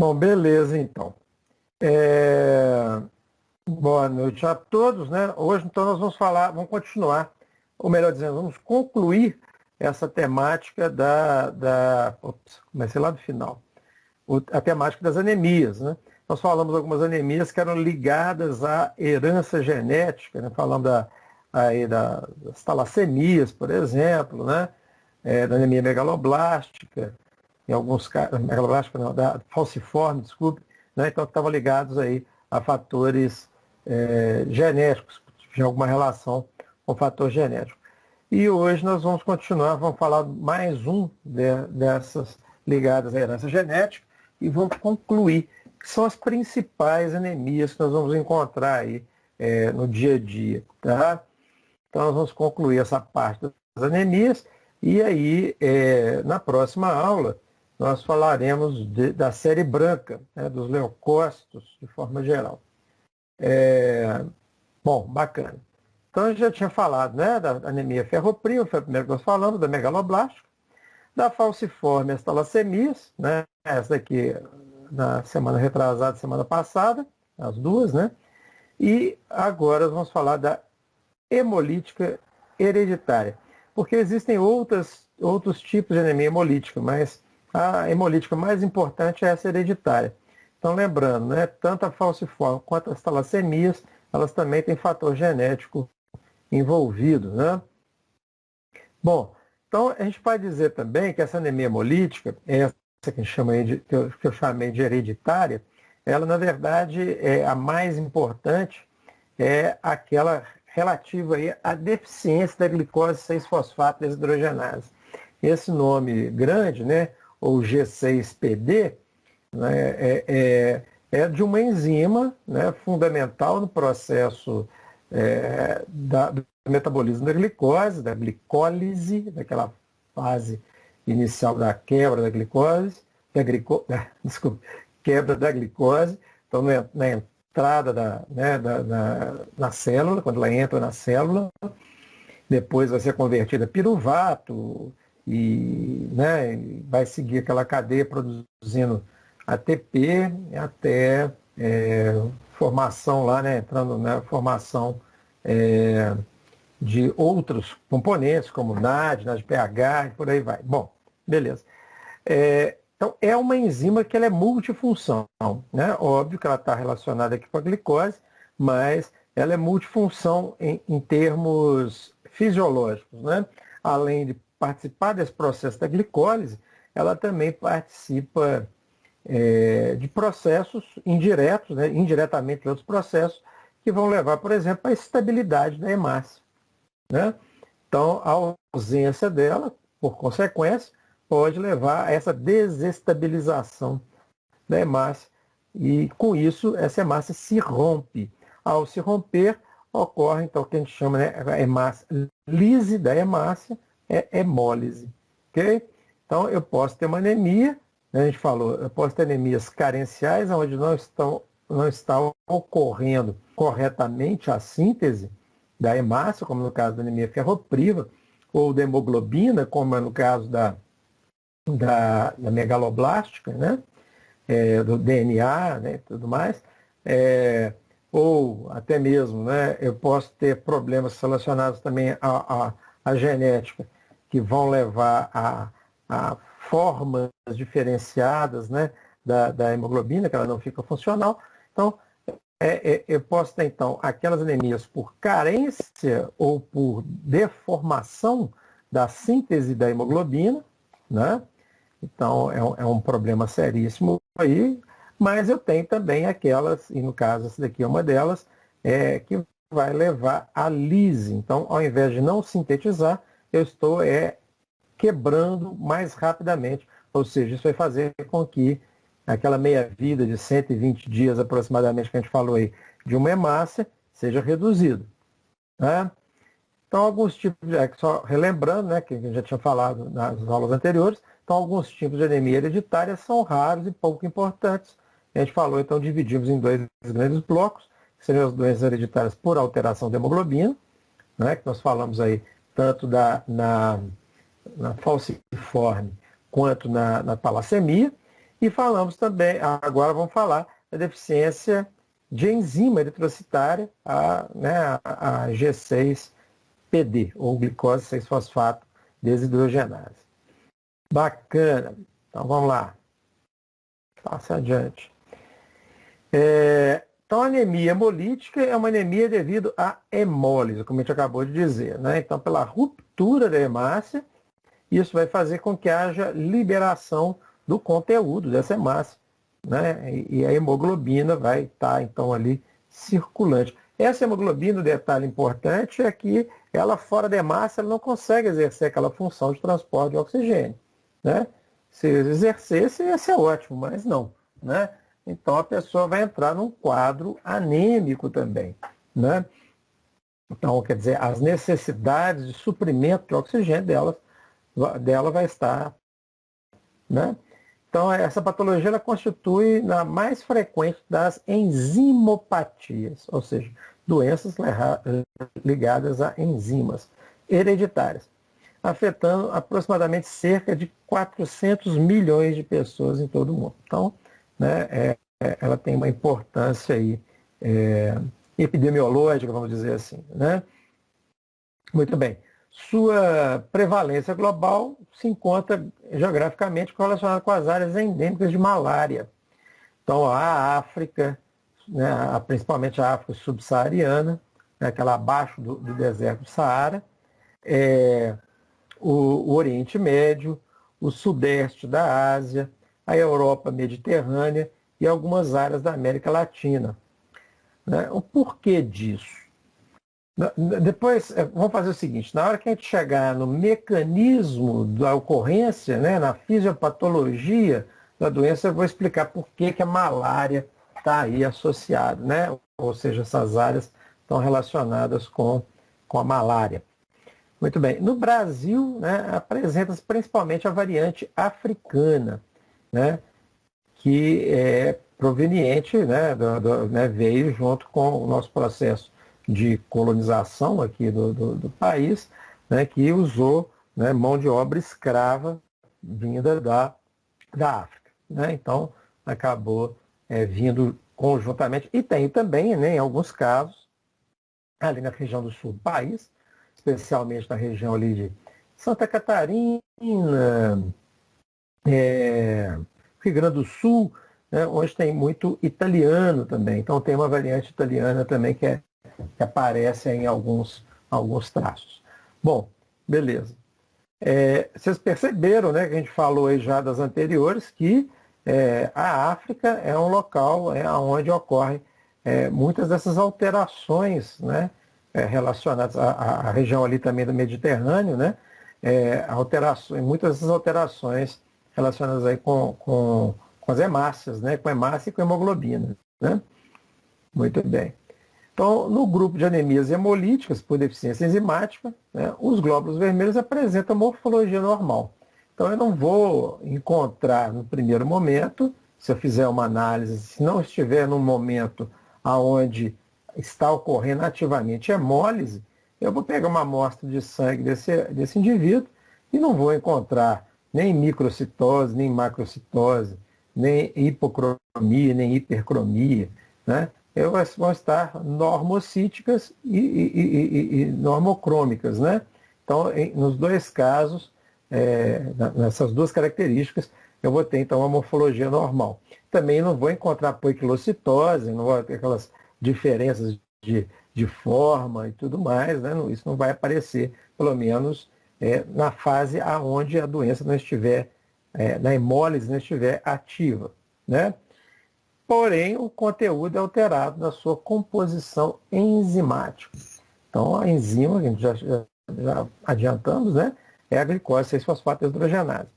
Bom, beleza, então. É, Boa noite a todos, né? Hoje, então, nós vamos continuar, ou melhor dizendo, vamos concluir essa temática Ops, comecei lá do final. A temática das anemias, né? Nós falamos algumas anemias que eram ligadas à herança genética, né? Falamos das talassemias, por exemplo, né? Da anemia megaloblástica, em alguns casos, megaloblástica não, da falciforme, desculpe, né? Então que estavam ligados aí a fatores genéticos, tinha alguma relação com o fator genético. E hoje nós vamos continuar, vamos falar mais dessas ligadas à herança genética e vamos concluir que são as principais anemias que nós vamos encontrar aí no dia a dia, tá? Então nós vamos concluir essa parte das anemias e aí na próxima aula nós falaremos da série branca, né, dos leucócitos de forma geral. Bom, bacana. Então eu já tinha falado, né, da anemia ferropriva, foi a primeira que nós falamos, da megaloblástica, da falciforme as talassemias, né, essa daqui na semana retrasada, semana passada, as duas, né, e agora vamos falar da hemolítica hereditária, porque existem outros tipos de anemia hemolítica, mas a hemolítica mais importante é essa hereditária. Então lembrando, né, tanto a falciforme quanto as talassemias, elas também têm fator genético envolvido, né? Bom, então a gente pode dizer também que essa anemia hemolítica, essa que, que eu chamei de hereditária, ela na verdade é a mais importante, é aquela relativa aí à deficiência da glicose 6-fosfato desidrogenase. Esse nome grande, né, ou G6PD, né, de uma enzima, né, fundamental no processo do metabolismo da glicose, da glicólise, daquela fase inicial da quebra da glicose, desculpa, quebra da glicose, então na entrada na célula, quando ela entra na célula, depois vai ser convertida a piruvato e né, vai seguir aquela cadeia produzindo ATP até formação lá, né, entrando na formação de outros componentes, como NAD, NADPH e por aí vai. Bom, beleza. Então, é uma enzima que ela é multifunção, né? Óbvio que ela está relacionada aqui com a glicose, mas ela é multifunção em termos fisiológicos, né? Além de participar desse processo da glicólise, ela também participa de processos indiretos, né? Indiretamente de outros processos, que vão levar, por exemplo, à estabilidade da hemácia, né? Então, a ausência dela, por consequência, pode levar a essa desestabilização da hemácia e, com isso, essa hemácia se rompe. Ao se romper, ocorre, então, o que a gente chama, né, a hemácia, lise da hemácia é hemólise. Ok? Então, eu posso ter uma anemia, né, a gente falou, eu posso ter anemias carenciais, onde não está ocorrendo corretamente a síntese da hemácia, como no caso da anemia ferropriva, ou da hemoglobina, como é no caso da megaloblástica, né? Do DNA, né? Tudo mais. Ou até mesmo, né? Eu posso ter problemas relacionados também à genética, que vão levar a formas diferenciadas, né? Da hemoglobina, que ela não fica funcional. Então, eu posso ter, então, aquelas anemias por carência ou por deformação da síntese da hemoglobina, né? Então, é um problema seríssimo aí, mas eu tenho também aquelas, e no caso essa daqui é uma delas, que vai levar à lise. Então, ao invés de não sintetizar, eu estou quebrando mais rapidamente, ou seja, isso vai fazer com que aquela meia-vida de 120 dias aproximadamente que a gente falou aí, de uma hemácia, seja reduzido, né? Então, alguns tipos, só relembrando, né, que a gente já tinha falado nas aulas anteriores, então alguns tipos de anemia hereditária são raros e pouco importantes. A gente falou, então, dividimos em dois grandes blocos, que seriam as doenças hereditárias por alteração da hemoglobina, né, que nós falamos aí tanto na falciforme quanto na talassemia, E falamos também, agora vamos falar da deficiência de enzima eritrocitária, a G6PD, ou glicose 6-fosfato desidrogenase. Bacana. Então vamos lá. Passa adiante. Então, a anemia hemolítica é uma anemia devido à hemólise, como a gente acabou de dizer, né? Então, pela ruptura da hemácia, isso vai fazer com que haja liberação do conteúdo dessa hemácia, né? E a hemoglobina vai estar, então, ali circulante. Essa hemoglobina, o detalhe importante é que ela, fora da hemácia, ela não consegue exercer aquela função de transporte de oxigênio, né? Se exercesse, ia ser ótimo, mas não, né? Então a pessoa vai entrar num quadro anêmico também, né? Então, quer dizer, as necessidades de suprimento de oxigênio dela vai estar, né? Então, essa patologia ela constitui na mais frequente das enzimopatias, ou seja, doenças ligadas a enzimas hereditárias, afetando aproximadamente cerca de 400 milhões de pessoas em todo o mundo. Então, né, ela tem uma importância aí, epidemiológica, vamos dizer assim, né? Muito bem. Sua prevalência global se encontra geograficamente correlacionada com as áreas endêmicas de malária. Então, a África, né, principalmente a África subsaariana, né, aquela abaixo do deserto do Saara, o Oriente Médio, o Sudeste da Ásia, a Europa Mediterrânea e algumas áreas da América Latina. Né? O porquê disso? Depois, vamos fazer o seguinte, na hora que a gente chegar no mecanismo da ocorrência, né, na fisiopatologia da doença, eu vou explicar por que a malária está aí associada, né? Ou seja, essas áreas estão relacionadas com a malária. Muito bem. No Brasil, né, apresenta-se principalmente a variante africana, né, que é proveniente, né, veio junto com o nosso processo de colonização aqui do país, né, que usou, né, mão de obra escrava vinda da África. Né? Então, acabou vindo conjuntamente. E tem também, né, em alguns casos, ali na região do sul do país, especialmente na região ali de Santa Catarina, Rio Grande do Sul, né, onde tem muito italiano também. Então tem uma variante italiana também que aparece em alguns traços. Bom, beleza. Vocês perceberam, né, que a gente falou aí já das anteriores, que a África é um local onde ocorrem muitas dessas alterações, né, relacionadas à região ali também do Mediterrâneo, né, muitas dessas alterações relacionadas aí com as hemácias, né, com hemácia e com hemoglobina. Né? Muito bem. Então, no grupo de anemias hemolíticas por deficiência enzimática, né, os glóbulos vermelhos apresentam morfologia normal. Então, eu não vou encontrar no primeiro momento, se eu fizer uma análise, se não estiver num momento onde está ocorrendo ativamente hemólise, eu vou pegar uma amostra de sangue desse indivíduo e não vou encontrar nem microcitose, nem macrocitose, nem hipocromia, nem hipercromia, né? Vão estar normocíticas e normocrômicas, né? Então, nos dois casos, nessas duas características, eu vou ter, então, uma morfologia normal. Também não vou encontrar poiquilocitose, não vou ter aquelas diferenças de forma e tudo mais, né? Isso não vai aparecer, pelo menos, na fase onde a doença não estiver, na hemólise não estiver ativa, né? Porém, o conteúdo é alterado na sua composição enzimática. Então, a enzima, que a gente já adiantamos, né, é a glicose 6-fosfato desidrogenase.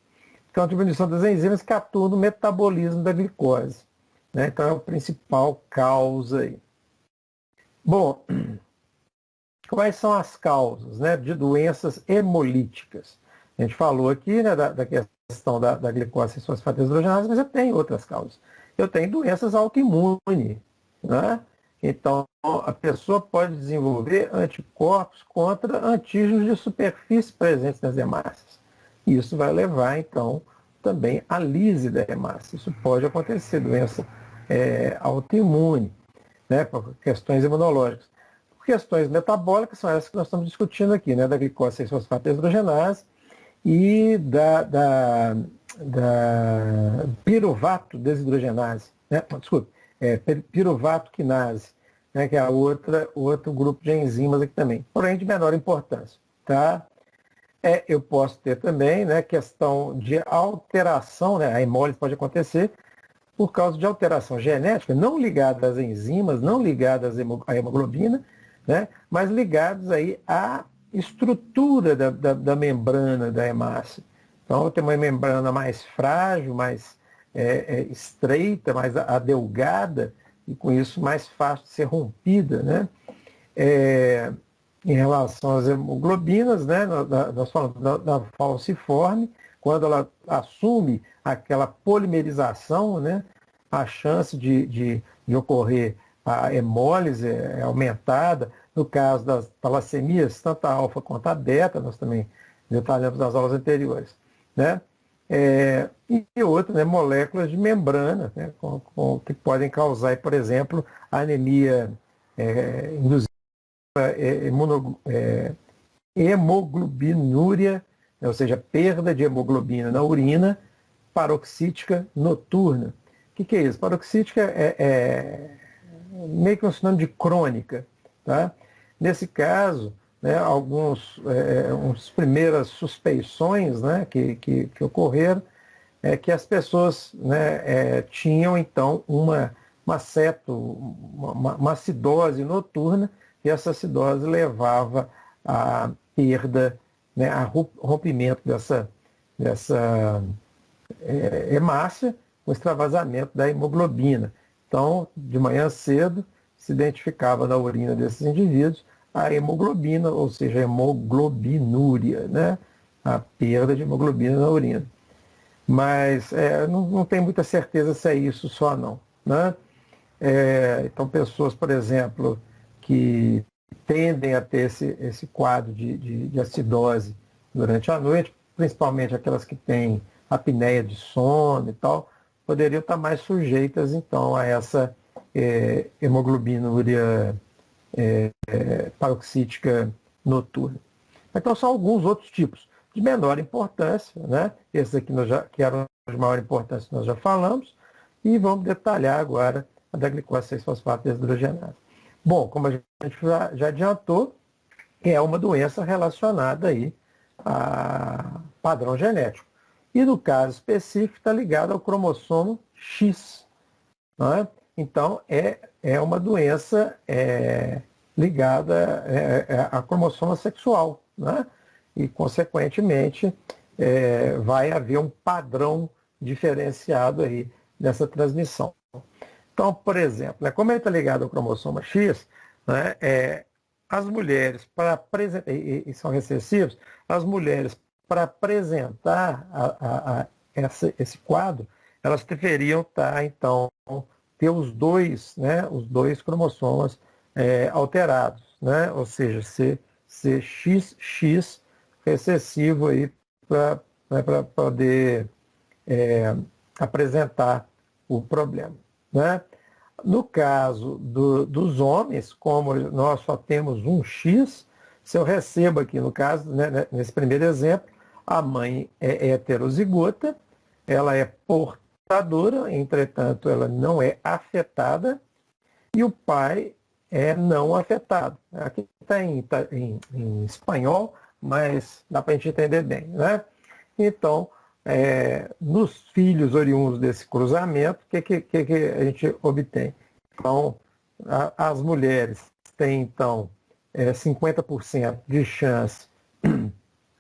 Então, a diminuição das enzimas que atuam no metabolismo da glicose. Né? Então, é a principal causa aí. Bom, quais são as causas, né, de doenças hemolíticas? A gente falou aqui, né, da questão da glicose 6-fosfato desidrogenase, mas já tem outras causas. Eu tenho doenças autoimunes, né? Então, a pessoa pode desenvolver anticorpos contra antígenos de superfície presentes nas hemácias. Isso vai levar, então, também a lise da hemácia. Isso pode acontecer, doença autoimune, né, por questões imunológicas. Por questões metabólicas, são essas que nós estamos discutindo aqui, né, da glicose 6-fosfato deshidrogenase e da piruvato desidrogenase, né? Desculpe, piruvato quinase, né? Que é outro grupo de enzimas aqui também, porém de menor importância. Tá? Eu posso ter também, né, questão de alteração, né? A hemólise pode acontecer por causa de alteração genética, não ligada às enzimas, não ligadas à hemoglobina, né? Mas ligados aí à estrutura da membrana da hemácia. Então, tem uma membrana mais frágil, mais estreita, mais adelgada, e com isso mais fácil de ser rompida, né? Em relação às hemoglobinas, né? Nós falamos da falciforme, quando ela assume aquela polimerização, né? A chance de ocorrer a hemólise é aumentada. No caso das talassemias, tanto a alfa quanto a beta, nós também detalhamos nas aulas anteriores, né? E outras, né, moléculas de membrana, né, que podem causar, por exemplo, anemia induzida, hemoglobinúria, né, ou seja, perda de hemoglobina na urina, paroxítica noturna. O que é isso? Paroxítica é meio que um sinônimo de crônica. Tá? Nesse caso, né, umas primeiras suspeições, né, que ocorreram é que as pessoas, né, tinham então uma acidose noturna, e essa acidose levava à perda, né, a rompimento dessa hemácia, com extravasamento da hemoglobina. Então, de manhã cedo, se identificava na urina desses indivíduos a hemoglobina, ou seja, a hemoglobinúria, né? A perda de hemoglobina na urina. Mas não tem muita certeza se é isso só não, né? Então, pessoas, por exemplo, que tendem a ter esse quadro de acidose durante a noite, principalmente aquelas que têm apneia de sono e tal, poderiam estar mais sujeitas, então, a essa hemoglobinúria paroxítica noturna. Então, são alguns outros tipos de menor importância, né? Esses aqui que eram de maior importância nós já falamos, e vamos detalhar agora a da glicose 6-fosfato deshidrogenase. Bom, como a gente já adiantou, é uma doença relacionada aí a padrão genético. E no caso específico está ligado ao cromossomo X. Não é? Então, é uma doença ligada à cromossoma sexual. Né? E, consequentemente, vai haver um padrão diferenciado aí nessa transmissão. Então, por exemplo, né, como ele está ligado ao cromossomo X, né, as mulheres, e são recessivos, as mulheres, para apresentar esse quadro, elas deveriam estar, então, ter os dois cromossomas alterados, né? Ou seja, ser XX recessivo aí para poder apresentar o problema, né? No caso dos homens, como nós só temos um X, se eu recebo aqui, no caso, né, nesse primeiro exemplo, a mãe é heterozigota, ela é portadora, entretanto, ela não é afetada, e o pai é não afetado. Aqui está em espanhol, mas dá para a gente entender bem, né? Então, nos filhos oriundos desse cruzamento, o que a gente obtém? Então, as mulheres têm, então, 50% de chance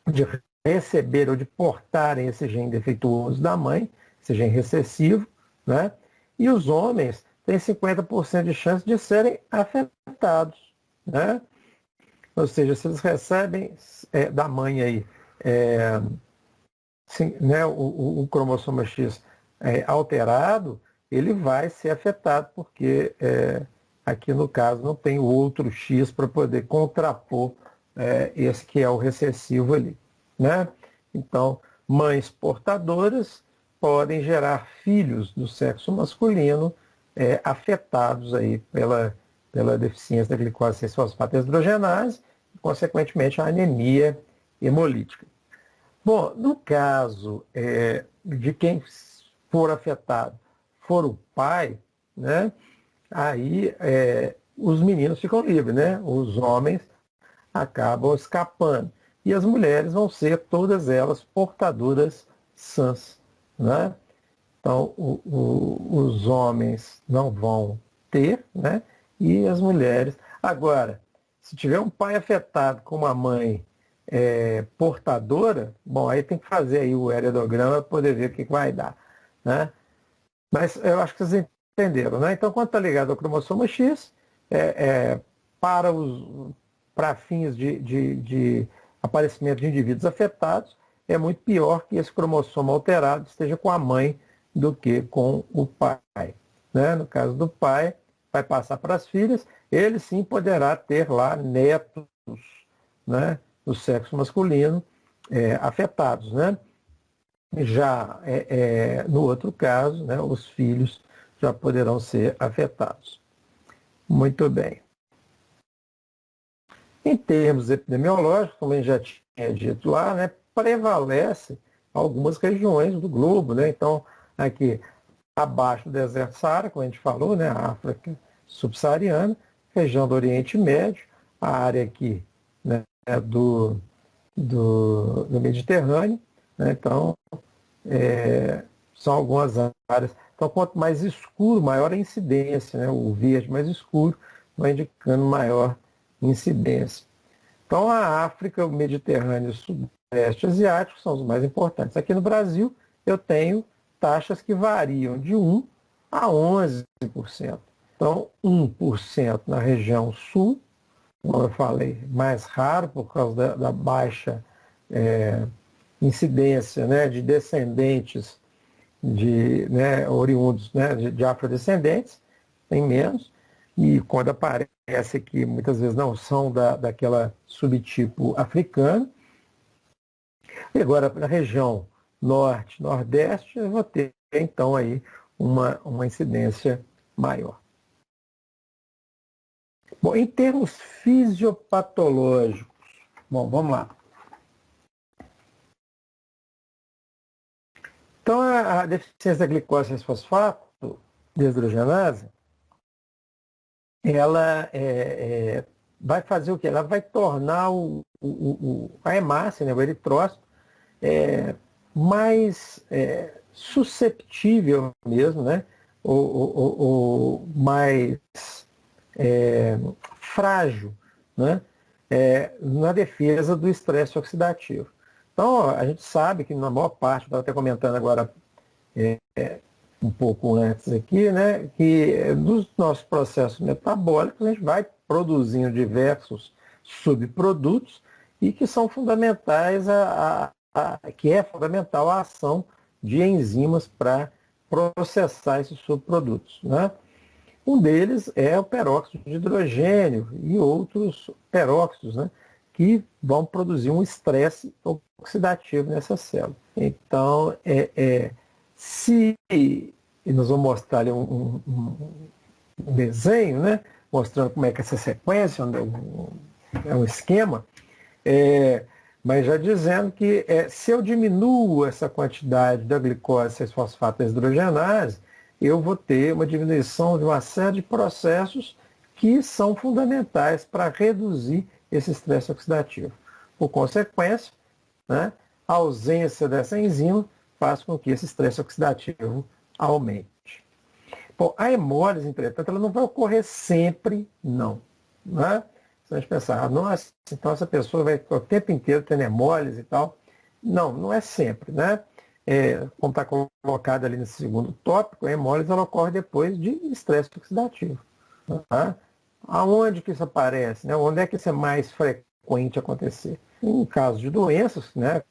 de receber ou de portarem esse gene defeituoso da mãe, esse gene recessivo, né? E os homens têm 50% de chance de serem afetados, né? Ou seja, se eles recebem da mãe aí né, o cromossomo X alterado, ele vai ser afetado, porque aqui no caso não tem o outro X para poder contrapor esse que é o recessivo ali. Né? Então, mães portadoras podem gerar filhos do sexo masculino afetados aí pela deficiência da glicose 6-fosfato hidrogenase e, consequentemente, a anemia hemolítica. Bom, no caso de quem for afetado for o pai, né, aí os meninos ficam livres, né? Os homens acabam escapando. E as mulheres vão ser todas elas portadoras sãs, né? Então, os homens não vão ter, né? E as mulheres. Agora, se tiver um pai afetado com uma mãe portadora, bom, aí tem que fazer aí o heredograma para poder ver o que vai dar, né? Mas eu acho que vocês entenderam, né? Então, quando está ligado ao cromossomo X, para, para fins de aparecimento de indivíduos afetados, é muito pior que esse cromossomo alterado esteja com a mãe do que com o pai, né? No caso do pai, vai passar para as filhas, ele sim poderá ter lá netos, né, do sexo masculino afetados, né? Já no outro caso, né, os filhos já poderão ser afetados. Muito bem. Em termos epidemiológicos, como a gente já tinha dito lá, né, prevalece algumas regiões do globo, né? Então, aqui abaixo do deserto Saara, como a gente falou, né, a África subsaariana, região do Oriente Médio, a área aqui, né, do Mediterrâneo, né? Então, são algumas áreas. Então, quanto mais escuro, maior a incidência, né? O verde mais escuro vai indicando maior incidência. Então, a África, o Mediterrâneo e o Sudeste Asiático são os mais importantes. Aqui no Brasil, eu tenho taxas que variam de 1 a 11%. Então, 1% na região sul, como eu falei, mais raro por causa da baixa incidência, né, de descendentes oriundos, né, de afrodescendentes, tem menos, e quando aparece aqui, muitas vezes não são daquela subtipo africano. E agora, na região norte, nordeste, eu vou ter, então, aí uma incidência maior. Bom, em termos fisiopatológicos, bom, vamos lá. Então, a deficiência da glicose 6-fosfato deshidrogenase, ela vai fazer o quê? Ela vai tornar a hemácia, né, o eritrócito, mais susceptível mesmo, né, ou mais frágil, né, na defesa do estresse oxidativo. Então, a gente sabe que na maior parte, estava até comentando agora um pouco antes aqui, né, que nos nossos processos metabólicos a gente vai produzindo diversos subprodutos e que são fundamentais, que é fundamental a ação de enzimas para processar esses subprodutos, né? Um deles é o peróxido de hidrogênio e outros peróxidos, né, que vão produzir um estresse oxidativo nessa célula. Então, e nós vamos mostrar ali um desenho, né, mostrando como é que essa sequência, é um esquema, mas já dizendo que se eu diminuo essa quantidade da glicose 6-fosfato deshidrogenase, eu vou ter uma diminuição de uma série de processos que são fundamentais para reduzir esse estresse oxidativo. Por consequência, né, a ausência dessa enzima faz com que esse estresse oxidativo aumente. Bom, a hemólise, entretanto, ela não vai ocorrer sempre, não. Né? Se a gente pensar, nossa, então essa pessoa vai o tempo inteiro tendo hemólise e tal. Não, não é sempre, né? Como está colocado ali nesse segundo tópico, a hemólise ela ocorre depois de estresse oxidativo. Tá? Aonde que isso aparece? Né? Onde é que isso é mais frequente acontecer? Em casos de doenças, né?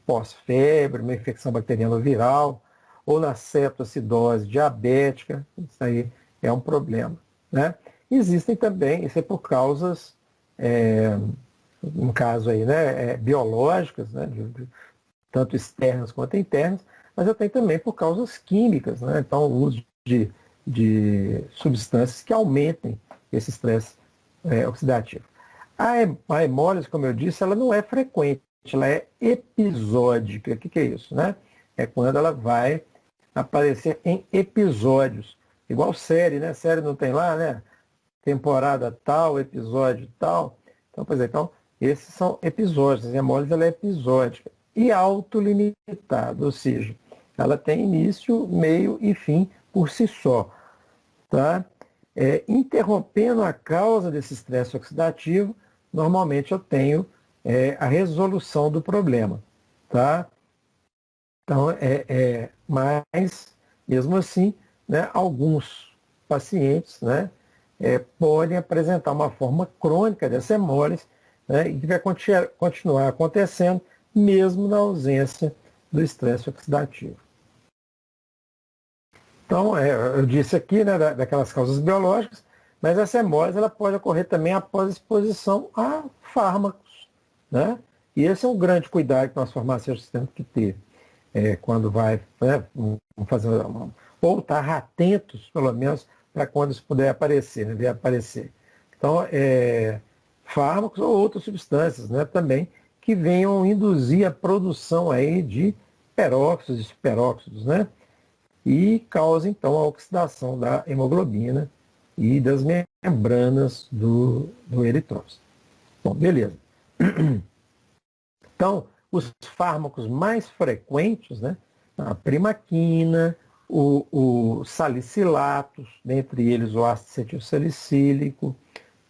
Pós-febre, uma infecção bacteriana ou viral, ou na cetoacidose diabética, isso aí é um problema. Né? Existem também, isso é por causas, no caso aí, né, biológicas, né, tanto externas quanto internas, mas eu tenho também por causas químicas, né? Então, o uso de substâncias que aumentem esse estresse oxidativo. A hemólise, como eu disse, ela não é frequente, ela é episódica. O que é isso, né? É quando ela vai aparecer em episódios. Igual série, né? Série não tem lá, né? Temporada tal, episódio tal. Então, pois é, então, esses são episódios. A hemólise ela é episódica e autolimitada, ou seja, ela tem início, meio e fim por si só. Tá? Interrompendo a causa desse estresse oxidativo, normalmente eu tenho a resolução do problema. Tá? Então, mas, mesmo assim, né, alguns pacientes, né, podem apresentar uma forma crônica dessa hemólise, né, e que vai continuar acontecendo mesmo na ausência do estresse oxidativo. Então, eu disse aqui, né, daquelas causas biológicas, mas essa hemólise ela pode ocorrer também após exposição a fármacos. Né? E esse é um grande cuidado que nós farmacêuticos temos que ter quando vai, né, fazer, ou estar atentos, pelo menos, para quando isso puder aparecer, né, vier aparecer. Então, fármacos ou outras substâncias, né, também, que venham induzir a produção aí de peróxidos e superóxidos, né? E causa, então, a oxidação da hemoglobina e das membranas do eritrócito. Bom, beleza. Então, os fármacos mais frequentes, né, a primaquina, o salicilatos, dentre eles o ácido acetilsalicílico,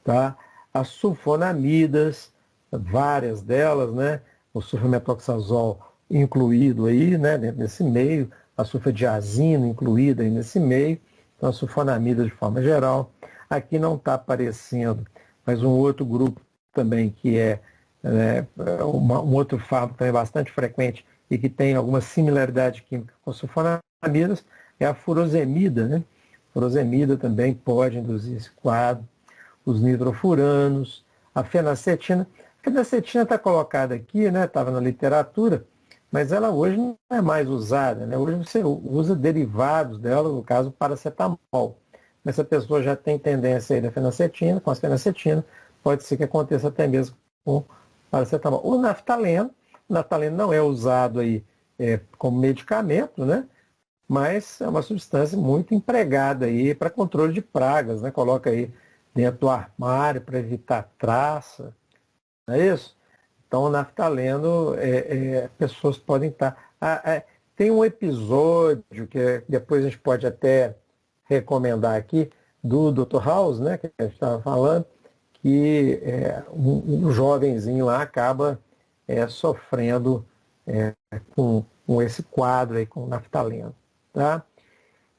tá? As sulfonamidas, várias delas, né? O sulfametoxazol incluído aí, né, dentro desse meio, a sulfadiazina incluída aí nesse meio, então as sulfonamidas de forma geral. Aqui não está aparecendo, mas um outro grupo também que um outro fármaco também bastante frequente e que tem alguma similaridade química com sulfonamidas é a furosemida, né? A furosemida também pode induzir esse quadro. Os nitrofuranos, a fenacetina. A fenacetina está colocada aqui, né? Estava na literatura, mas ela hoje não é mais usada, né? Hoje você usa derivados dela, no caso, paracetamol. Mas se a pessoa já tem tendência aí da fenacetina, com a fenacetina, pode ser que aconteça até mesmo com paracetamol. O naftaleno não é usado aí como medicamento, né? Mas é uma substância muito empregada aí para controle de pragas, né? Coloca aí dentro do armário para evitar traça, não é isso? Então, o naftaleno, pessoas podem estar... tem um episódio que depois a gente pode até recomendar aqui, do Dr. House, né, que a gente estava falando, que um jovenzinho lá acaba sofrendo com esse quadro aí, com naftaleno. Tá?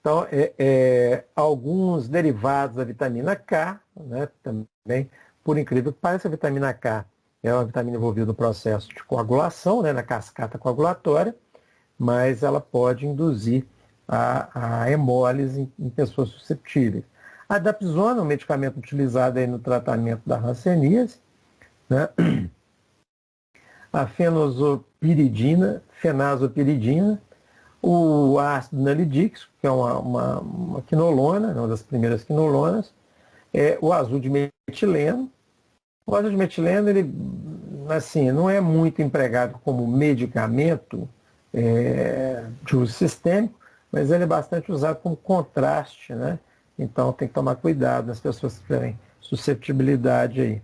Então, alguns derivados da vitamina K, né, também, por incrível que pareça, a vitamina K é uma vitamina envolvida no processo de coagulação, né, na cascata coagulatória, mas ela pode induzir a hemólise em pessoas susceptíveis. A dapsona, um medicamento utilizado aí no tratamento da hanseníase, né, a fenazopiridina, o ácido nalidíxico, que é uma quinolona, uma das primeiras quinolonas, o azul de metileno. O azul de metileno, ele, assim, não é muito empregado como medicamento de uso sistêmico, mas ele é bastante usado como contraste, né? Então tem que tomar cuidado nas pessoas que tiverem susceptibilidade aí,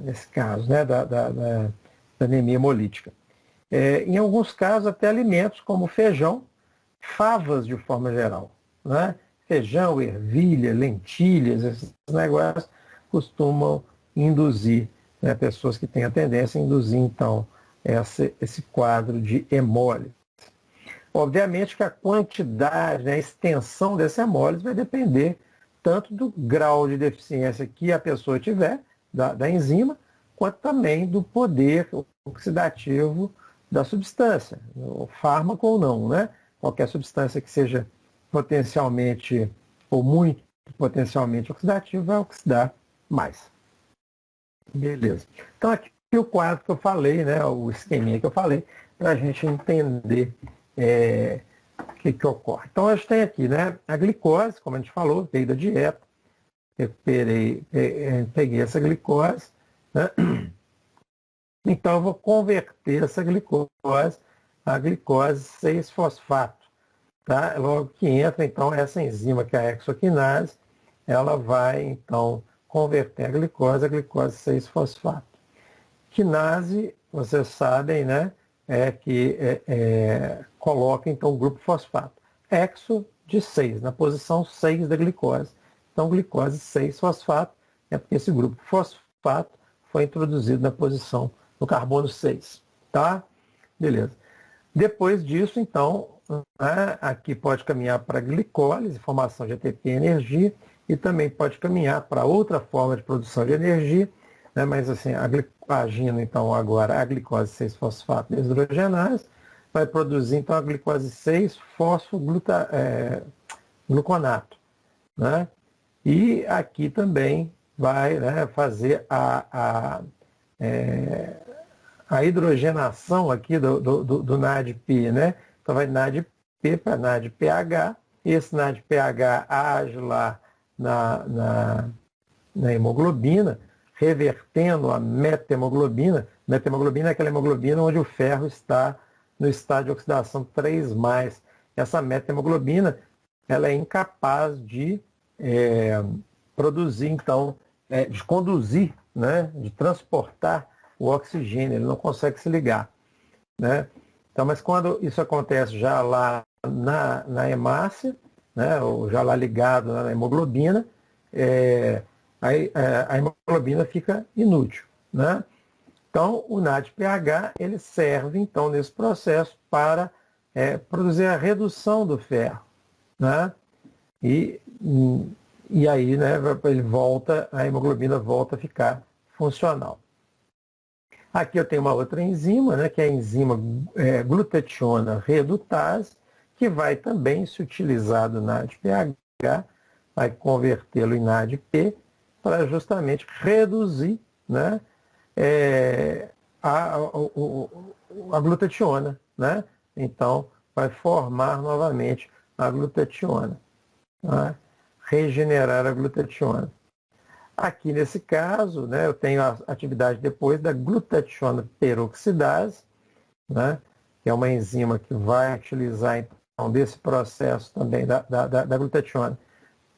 nesse caso, né, da anemia hemolítica. Em alguns casos, até alimentos como feijão, favas de forma geral. Né? Feijão, ervilha, lentilhas, esses negócios costumam induzir, né, pessoas que têm a tendência a induzir, então, esse quadro de hemólise. Obviamente que a quantidade, né, a extensão dessa hemólise vai depender tanto do grau de deficiência que a pessoa tiver, da enzima, quanto também do poder oxidativo da substância, o fármaco ou não, né? Qualquer substância que seja potencialmente ou muito potencialmente oxidativa vai oxidar mais. Beleza. Então aqui E o quadro que eu falei, né, o esqueminha que eu falei, para a gente entender o que ocorre. Então, a gente tem aqui, né, a glicose, como a gente falou, veio da dieta. Peguei essa glicose, né? Então eu vou converter essa glicose a glicose 6-fosfato. Tá? Logo que entra, então, essa enzima, que é a hexoquinase, ela vai, então, converter a glicose 6-fosfato. Quinase, vocês sabem, né, coloca, então, o grupo fosfato. Hexo de 6, na posição 6 da glicose. Então, glicose 6-fosfato é porque esse grupo fosfato foi introduzido na posição do carbono 6. Tá? Beleza. Depois disso, então, né, aqui pode caminhar para glicólise, formação de ATP e energia, e também pode caminhar para outra forma de produção de energia, né, mas assim, agindo então agora a glicose 6-fosfato deshidrogenase, vai produzir então a glicose 6-fosfogluconato. Né? E aqui também vai, né, fazer a hidrogenação aqui do NADP, né? Então vai NADP para NADPH, esse NADPH age lá na hemoglobina, revertendo a metahemoglobina. Metahemoglobina é aquela hemoglobina onde o ferro está no estado de oxidação 3+. Essa metahemoglobina, ela é incapaz de produzir, então, de conduzir, né, de transportar o oxigênio, ele não consegue se ligar. Né? Então, mas quando isso acontece já lá na hemácia, né, ou já lá ligado na hemoglobina, a hemoglobina fica inútil. Né? Então, o NADPH ele serve, então, nesse processo para produzir a redução do ferro. Né? E aí, né, a hemoglobina volta a ficar funcional. Aqui eu tenho uma outra enzima, né, que é a enzima glutationa redutase, que vai também se utilizar do NADPH, vai convertê-lo em NADP, para justamente reduzir, né, a glutationa. Né? Então, vai formar novamente a glutationa. Né? Regenerar a glutationa. Aqui nesse caso, né, eu tenho a atividade depois da glutationa peroxidase, né, que é uma enzima que vai utilizar então desse processo também da glutationa.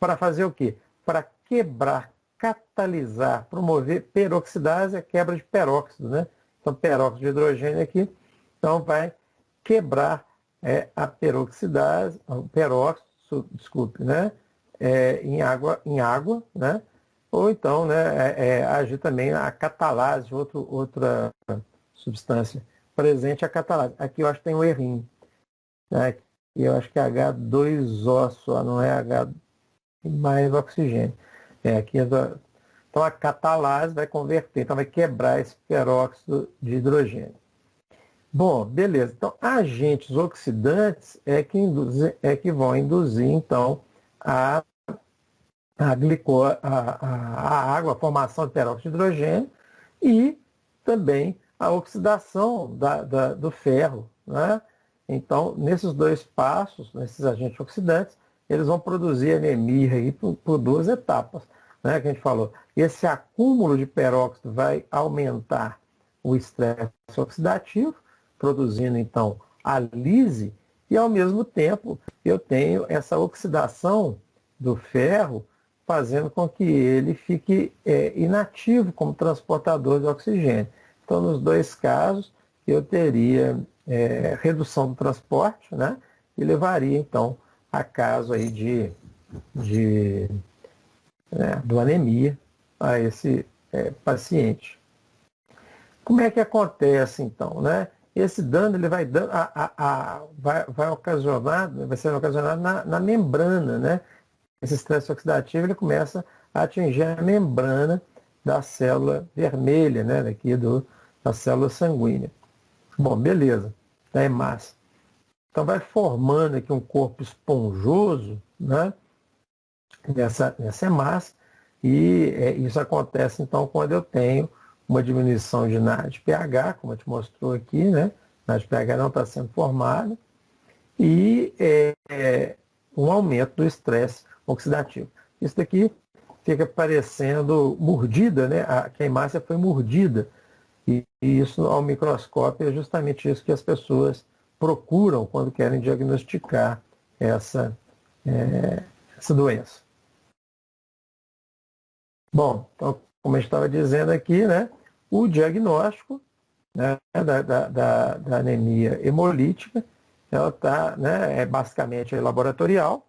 Para fazer o quê? Para quebrar, catalisar, promover peroxidase, a quebra de peróxido. Né? Então, peróxido de hidrogênio aqui, então vai quebrar a peroxidase, o peróxido, desculpe, né, em água, né? Ou então, né, agir também a catalase, outra substância presente, a catalase. Aqui eu acho que tem um errinho. Né? Eu acho que é H2O só, não é H mais oxigênio. Então a catalase vai converter, então vai quebrar esse peróxido de hidrogênio. Bom, beleza. Então, agentes oxidantes é que vão induzir, então, a água, a formação de peróxido de hidrogênio e também a oxidação do ferro. Né? Então, nesses dois passos, nesses agentes oxidantes, eles vão produzir anemia aí por duas etapas. Né, que a gente falou. Esse acúmulo de peróxido vai aumentar o estresse oxidativo, produzindo, então, a lise, e, ao mesmo tempo, eu tenho essa oxidação do ferro, fazendo com que ele fique inativo como transportador de oxigênio. Então, nos dois casos, eu teria redução do transporte, né, e levaria, então, a caso aí do anemia a esse paciente. Como é que acontece, então? Né? Esse dano ele vai ser ocasionado na membrana. Né? Esse estresse oxidativo ele começa a atingir a membrana da célula vermelha, né? Daqui da célula sanguínea. Bom, beleza. Da hemácia. Então vai formando aqui um corpo esponjoso, né? nessa hemácia, e isso acontece então quando eu tenho uma diminuição de NADPH, como a gente mostrou aqui, né? NADPH não está sendo formado, e um aumento do estresse oxidativo. Isso daqui fica parecendo mordida, né? Que a hemácia foi mordida. E isso, ao microscópio, é justamente isso que as pessoas procuram quando querem diagnosticar essa doença. Bom, então, como eu estava dizendo aqui, né, o diagnóstico, né, da anemia hemolítica, ela tá, né, é basicamente laboratorial,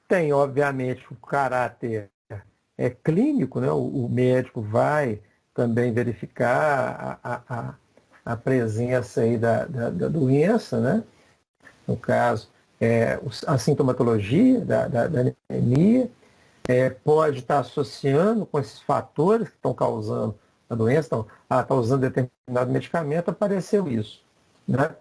tem, obviamente, o caráter clínico, né, o médico vai também verificar a presença aí da doença, né, no caso, a sintomatologia da anemia, pode estar associando com esses fatores que estão causando a doença, então, está usando determinado medicamento, apareceu isso. Né?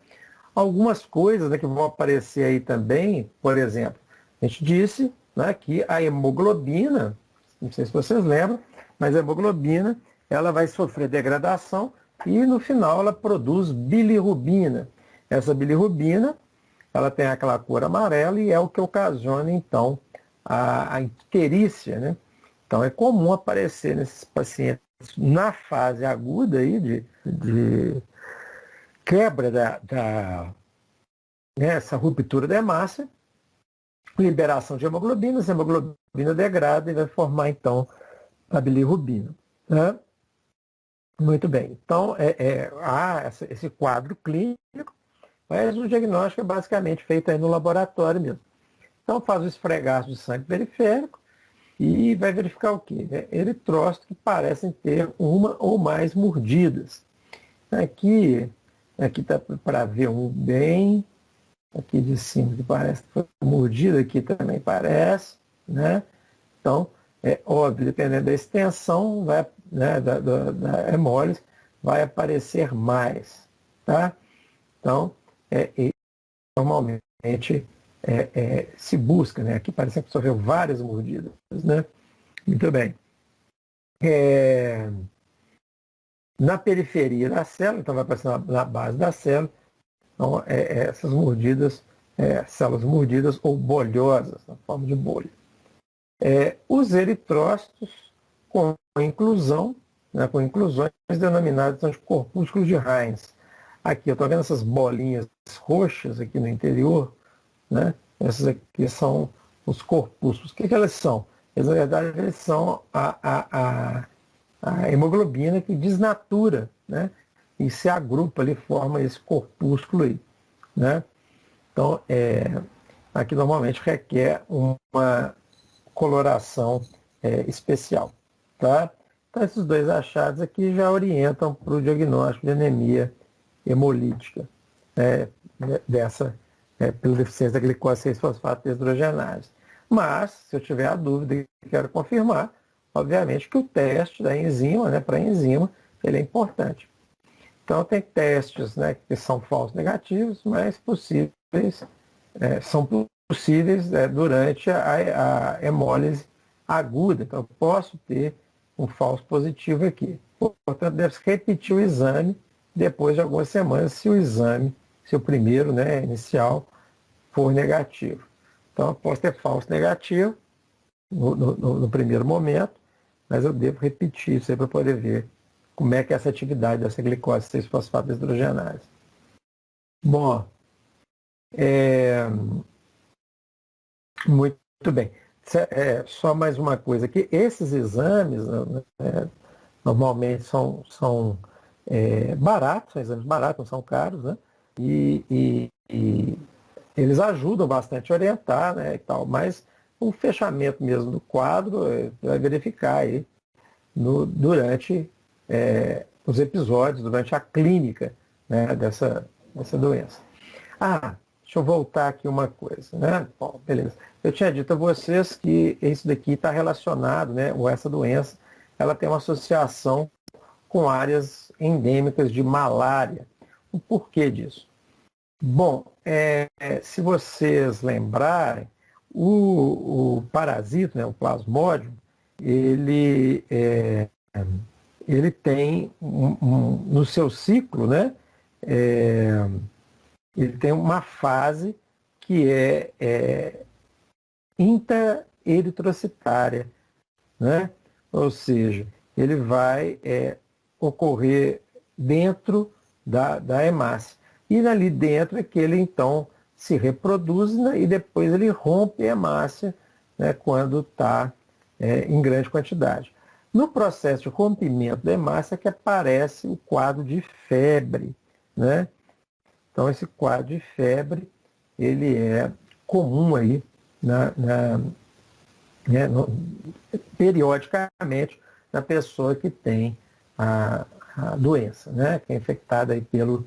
Algumas coisas, né, que vão aparecer aí também, por exemplo, a gente disse, né, que a hemoglobina, não sei se vocês lembram, mas a hemoglobina ela vai sofrer degradação e no final ela produz bilirrubina. Essa bilirrubina ela tem aquela cor amarela e é o que ocasiona então a icterícia, né? Então é comum aparecer nesses pacientes na fase aguda aí de quebra essa ruptura da hemácia, liberação de hemoglobina, essa hemoglobina degrada e vai formar então a bilirrubina. Né? Muito bem. Então há esse quadro clínico, mas o diagnóstico é basicamente feito aí no laboratório mesmo. Então faz o esfregaço de sangue periférico e vai verificar o quê? Eritrócitos que parecem ter uma ou mais mordidas. Aqui está para ver um bem, aqui de cima que parece que foi mordida, aqui também parece, né? Então, é óbvio, dependendo da extensão né, da hemólise, vai aparecer mais, tá? Então, normalmente se busca, né? Aqui parece que sofreu várias mordidas, né? Muito bem. Na periferia da célula, então vai aparecer na base da célula, então, essas mordidas, células mordidas ou bolhosas, na forma de bolha. Os eritrócitos com inclusão, né, com inclusões denominadas de corpúsculos de Heinz. Aqui, eu estou vendo essas bolinhas roxas aqui no interior, né? Essas aqui são os corpúsculos. O que elas são? Eles, na verdade, eles são a hemoglobina que desnatura, né? E se agrupa ali, forma esse corpúsculo aí, né? Então, aqui normalmente requer uma coloração especial, tá? Então, esses dois achados aqui já orientam para o diagnóstico de anemia hemolítica, pela deficiência da glicose 6-fosfato deshidrogenase. Mas, se eu tiver a dúvida e quero confirmar, obviamente que o teste da enzima, né, para a enzima, ele é importante. Então, tem testes, né, que são falsos negativos, mas são possíveis durante a hemólise aguda. Então, eu posso ter um falso positivo aqui. Portanto, deve-se repetir o exame depois de algumas semanas, se o primeiro, né, inicial, for negativo. Então, eu posso ter falso negativo no primeiro momento, mas eu devo repetir isso aí para poder ver como é que é essa atividade dessa glicose 6-fosfato deshidrogenase. Bom, muito bem. Só mais uma coisa aqui. Esses exames normalmente são baratos, são exames baratos, não são caros, né? E eles ajudam bastante a orientar, né, e tal, mas o fechamento mesmo do quadro vai verificar aí durante os episódios, durante a clínica, né, dessa doença. Deixa eu voltar aqui uma coisa, né? Bom, beleza. Eu tinha dito a vocês que isso daqui está relacionado, né, ou essa doença, ela tem uma associação com áreas endêmicas de malária. O porquê disso? Bom, se vocês lembrarem, o parasita, né, o plasmódio, ele ele tem no seu ciclo, né, ele tem uma fase que é intraeritrocitária, né? Ou seja, ele vai ocorrer dentro da hemácia. E ali dentro é que ele então se reproduz, né? E depois ele rompe a hemácia, né? Quando está em grande quantidade. No processo de rompimento da hemácia é que aparece o quadro de febre, né? Então esse quadro de febre ele é comum aí né, periodicamente na pessoa que tem a doença, né, que é infectada aí pelo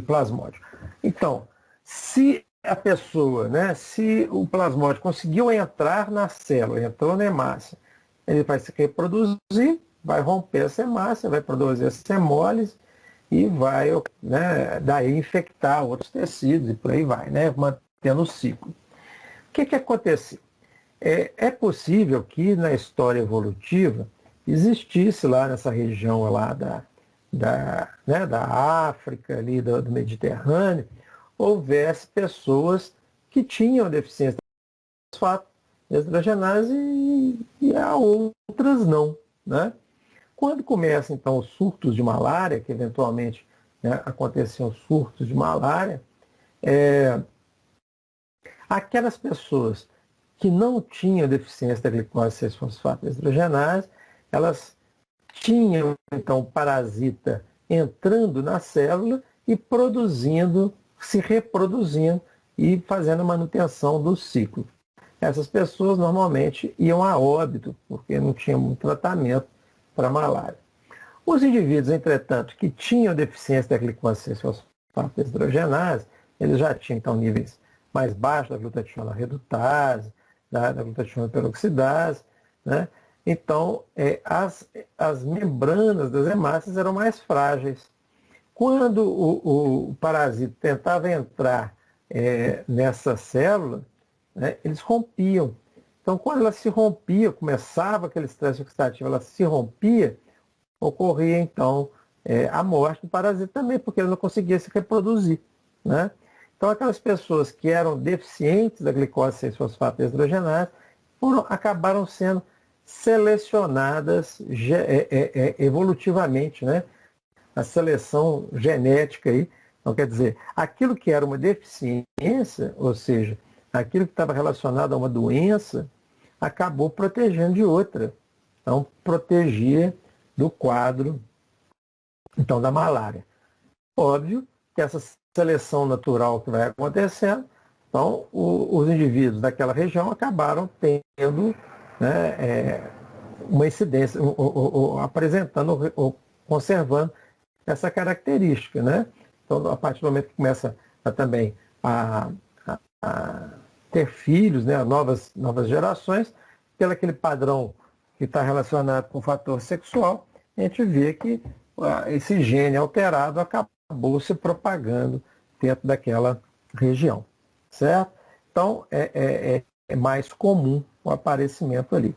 plasmódio. Então, se a pessoa, né, se o plasmódio conseguiu entrar na célula, entrou na hemácia, ele vai se reproduzir, vai romper essa hemácia, vai produzir as hemólises e vai, né, daí infectar outros tecidos e por aí vai, né, mantendo o ciclo. O que aconteceu? É possível que na história evolutiva existisse lá nessa região lá né, da África, ali do Mediterrâneo, houvesse pessoas que tinham deficiência de fosfato hidrogenase e a outras não, né? Quando começam então os surtos de malária, que eventualmente, né, aconteciam surtos de malária, aquelas pessoas que não tinham deficiência da glicose 6-fosfato deshidrogenase, elas tinham então o parasita entrando na célula e produzindo, se reproduzindo e fazendo a manutenção do ciclo. Essas pessoas normalmente iam a óbito, porque não tinham tratamento para malária. Os indivíduos, entretanto, que tinham deficiência da glicose 6-fosfato deshidrogenase, eles já tinham então níveis mais baixos da glutationa redutase, da glutationa peroxidase, né? Então, as membranas das hemácias eram mais frágeis. Quando o parasita tentava entrar nessa célula, né, eles rompiam. Então, quando ela se rompia, começava aquele estresse oxidativo, ela se rompia, ocorria então a morte do parasita também, porque ele não conseguia se reproduzir, né? Então, aquelas pessoas que eram deficientes da glicose 6-fosfato deshidrogenase acabaram sendo selecionadas evolutivamente, né? A seleção genética aí. Então, quer dizer, aquilo que era uma deficiência, ou seja, aquilo que estava relacionado a uma doença, acabou protegendo de outra. Então, protegia do quadro, então, da malária. Óbvio que essa seleção natural que vai acontecendo, então, os indivíduos daquela região acabaram tendo, né, uma incidência, apresentando ou conservando essa característica, né? Então, a partir do momento que começa também a ter filhos, né, novas gerações, pelo aquele padrão que está relacionado com o fator sexual, a gente vê que esse gene alterado acabou se propagando dentro daquela região, certo? Então, é mais comum o aparecimento ali.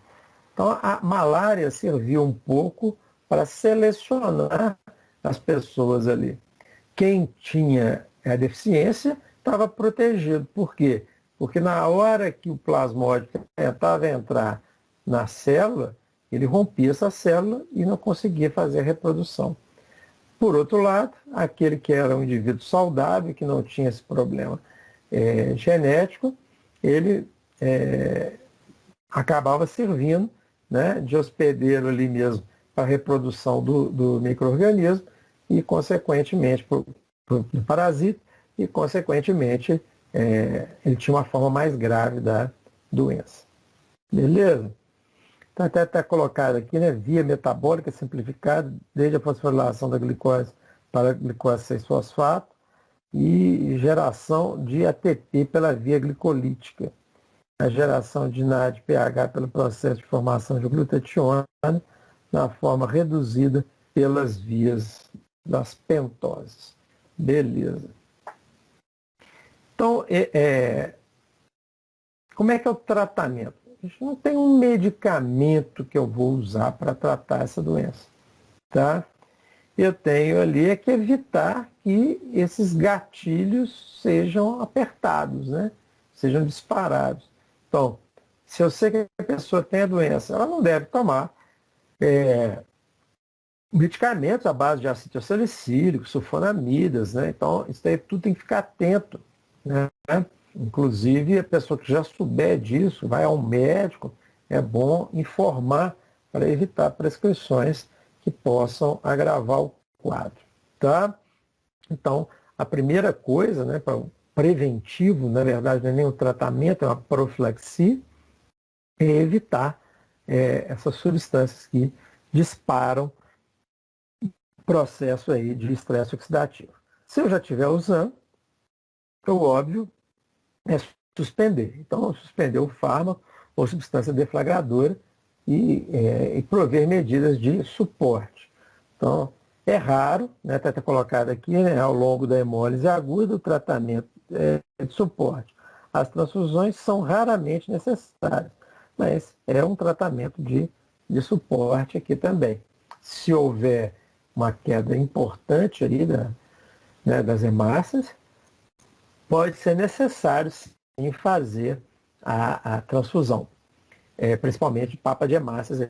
Então, a malária serviu um pouco para selecionar as pessoas ali. Quem tinha a deficiência estava protegido. Por quê? Porque na hora que o plasmódio tentava entrar na célula, ele rompia essa célula e não conseguia fazer a reprodução. Por outro lado, aquele que era um indivíduo saudável, que não tinha esse problema genético, ele acabava servindo, né, de hospedeiro ali mesmo para a reprodução do micro-organismo e, consequentemente, do parasita, e, consequentemente, ele tinha uma forma mais grave da doença. Beleza? Então, até está colocado aqui, né, via metabólica simplificada, desde a fosforilação da glicose para a glicose 6-fosfato e geração de ATP pela via glicolítica. A geração de NADPH pelo processo de formação de glutationa na forma reduzida pelas vias das pentoses. Beleza. Então, como é que é o tratamento? A gente não tem um medicamento que eu vou usar para tratar essa doença, tá? Eu tenho ali é que evitar que esses gatilhos sejam apertados, né? Sejam disparados. Então, se eu sei que a pessoa tem a doença, ela não deve tomar medicamentos à base de ácido salicílico, sulfonamidas, né? Então, isso aí tudo tem que ficar atento, né? Inclusive, a pessoa que já souber disso, vai ao médico, é bom informar para evitar prescrições que possam agravar o quadro, tá? Então, a primeira coisa, né, para o preventivo, na verdade, não é nem um tratamento, é uma profilaxia, é evitar essas substâncias que disparam o processo aí de estresse oxidativo. Se eu já estiver usando, o óbvio é suspender. Então, suspender o fármaco ou substância deflagradora e prover medidas de suporte. Então, é raro, né, está colocado aqui, né, ao longo da hemólise aguda, o tratamento de suporte. As transfusões são raramente necessárias, mas é um tratamento de suporte aqui também. Se houver uma queda importante ali das hemácias, pode ser necessário sim fazer a transfusão, principalmente papa de hemácias.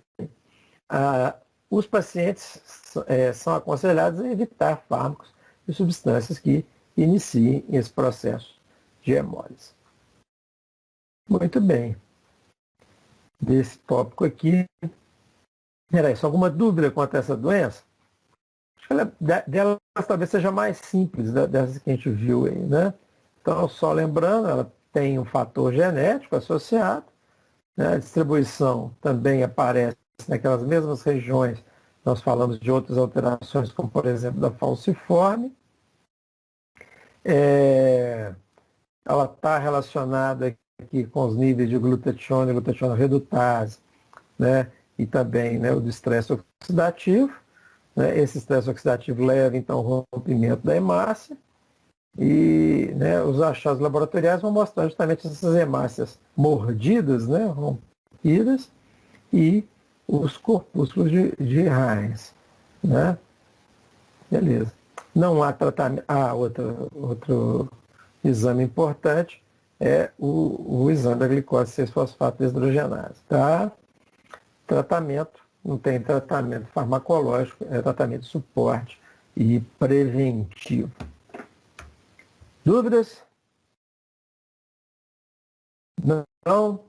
Os pacientes são aconselhados a evitar fármacos e substâncias que iniciem esse processo de hemólise. Muito bem. Desse tópico aqui, era isso. Alguma dúvida quanto a essa doença? Acho que delas talvez seja mais simples dessas que a gente viu aí, né? Então, só lembrando, ela tem um fator genético associado, né? A distribuição também aparece naquelas mesmas regiões. Nós falamos de outras alterações, como por exemplo da falciforme. Ela está relacionada aqui com os níveis de glutationa e glutationa redutase, né? E também, né, o do estresse oxidativo. Né? Esse estresse oxidativo leva então ao rompimento da hemácia. E, né, os achados laboratoriais vão mostrar justamente essas hemácias mordidas, né, rompidas, e os corpúsculos de Heinz. Né? Beleza. Não há tratamento. Outro exame importante é o exame da glicose 6-fosfato deshidrogenase. Tá? Tratamento, não tem tratamento farmacológico, é tratamento de suporte e preventivo. Dúvidas? Não?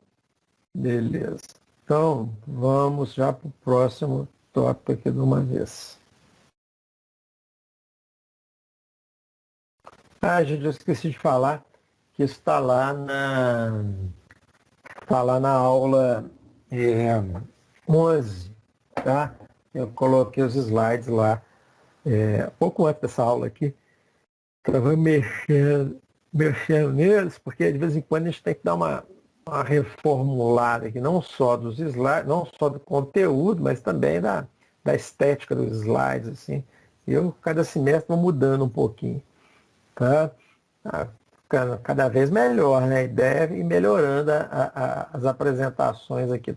Beleza. Então, vamos já para o próximo tópico aqui de uma vez. Gente, eu esqueci de falar que isso está lá na aula 11, tá? Eu coloquei os slides lá pouco antes dessa aula aqui. Estava mexendo neles, porque de vez em quando a gente tem que dar uma reformulada aqui, não só dos slides, não só do conteúdo, mas também da estética dos slides, assim. Eu, cada semestre, vou mudando um pouquinho, tá? Ficando cada vez melhor, né? A ideia é ir melhorando as apresentações aqui.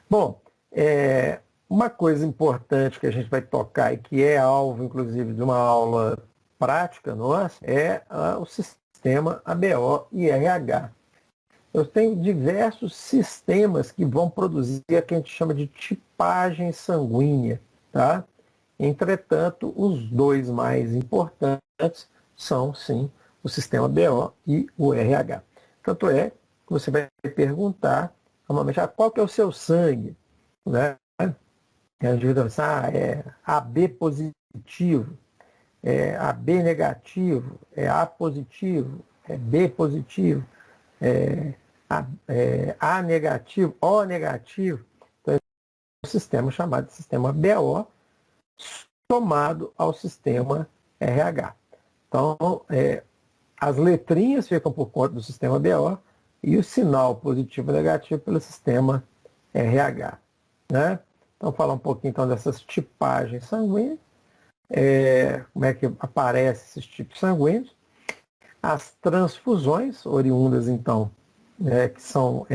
Bom, uma coisa importante que a gente vai tocar e que é alvo, inclusive, de uma aula prática nossa, é o sistema ABO e RH. Eu tenho diversos sistemas que vão produzir o que a gente chama de tipagem sanguínea, tá? Entretanto, os dois mais importantes são, sim, o sistema BO e o RH. Tanto é que você vai perguntar, normalmente, qual que é o seu sangue? Né? E a gente vai pensar, é AB positivo, é AB negativo, é A positivo, é B positivo, A negativo, O negativo. Então, é um sistema chamado de sistema BO somado ao sistema RH. Então, as letrinhas ficam por conta do sistema BO e o sinal positivo e negativo pelo sistema RH. Né? Então, falar um pouquinho então dessas tipagens sanguíneas, como é que aparecem esses tipos sanguíneos, as transfusões oriundas então, que são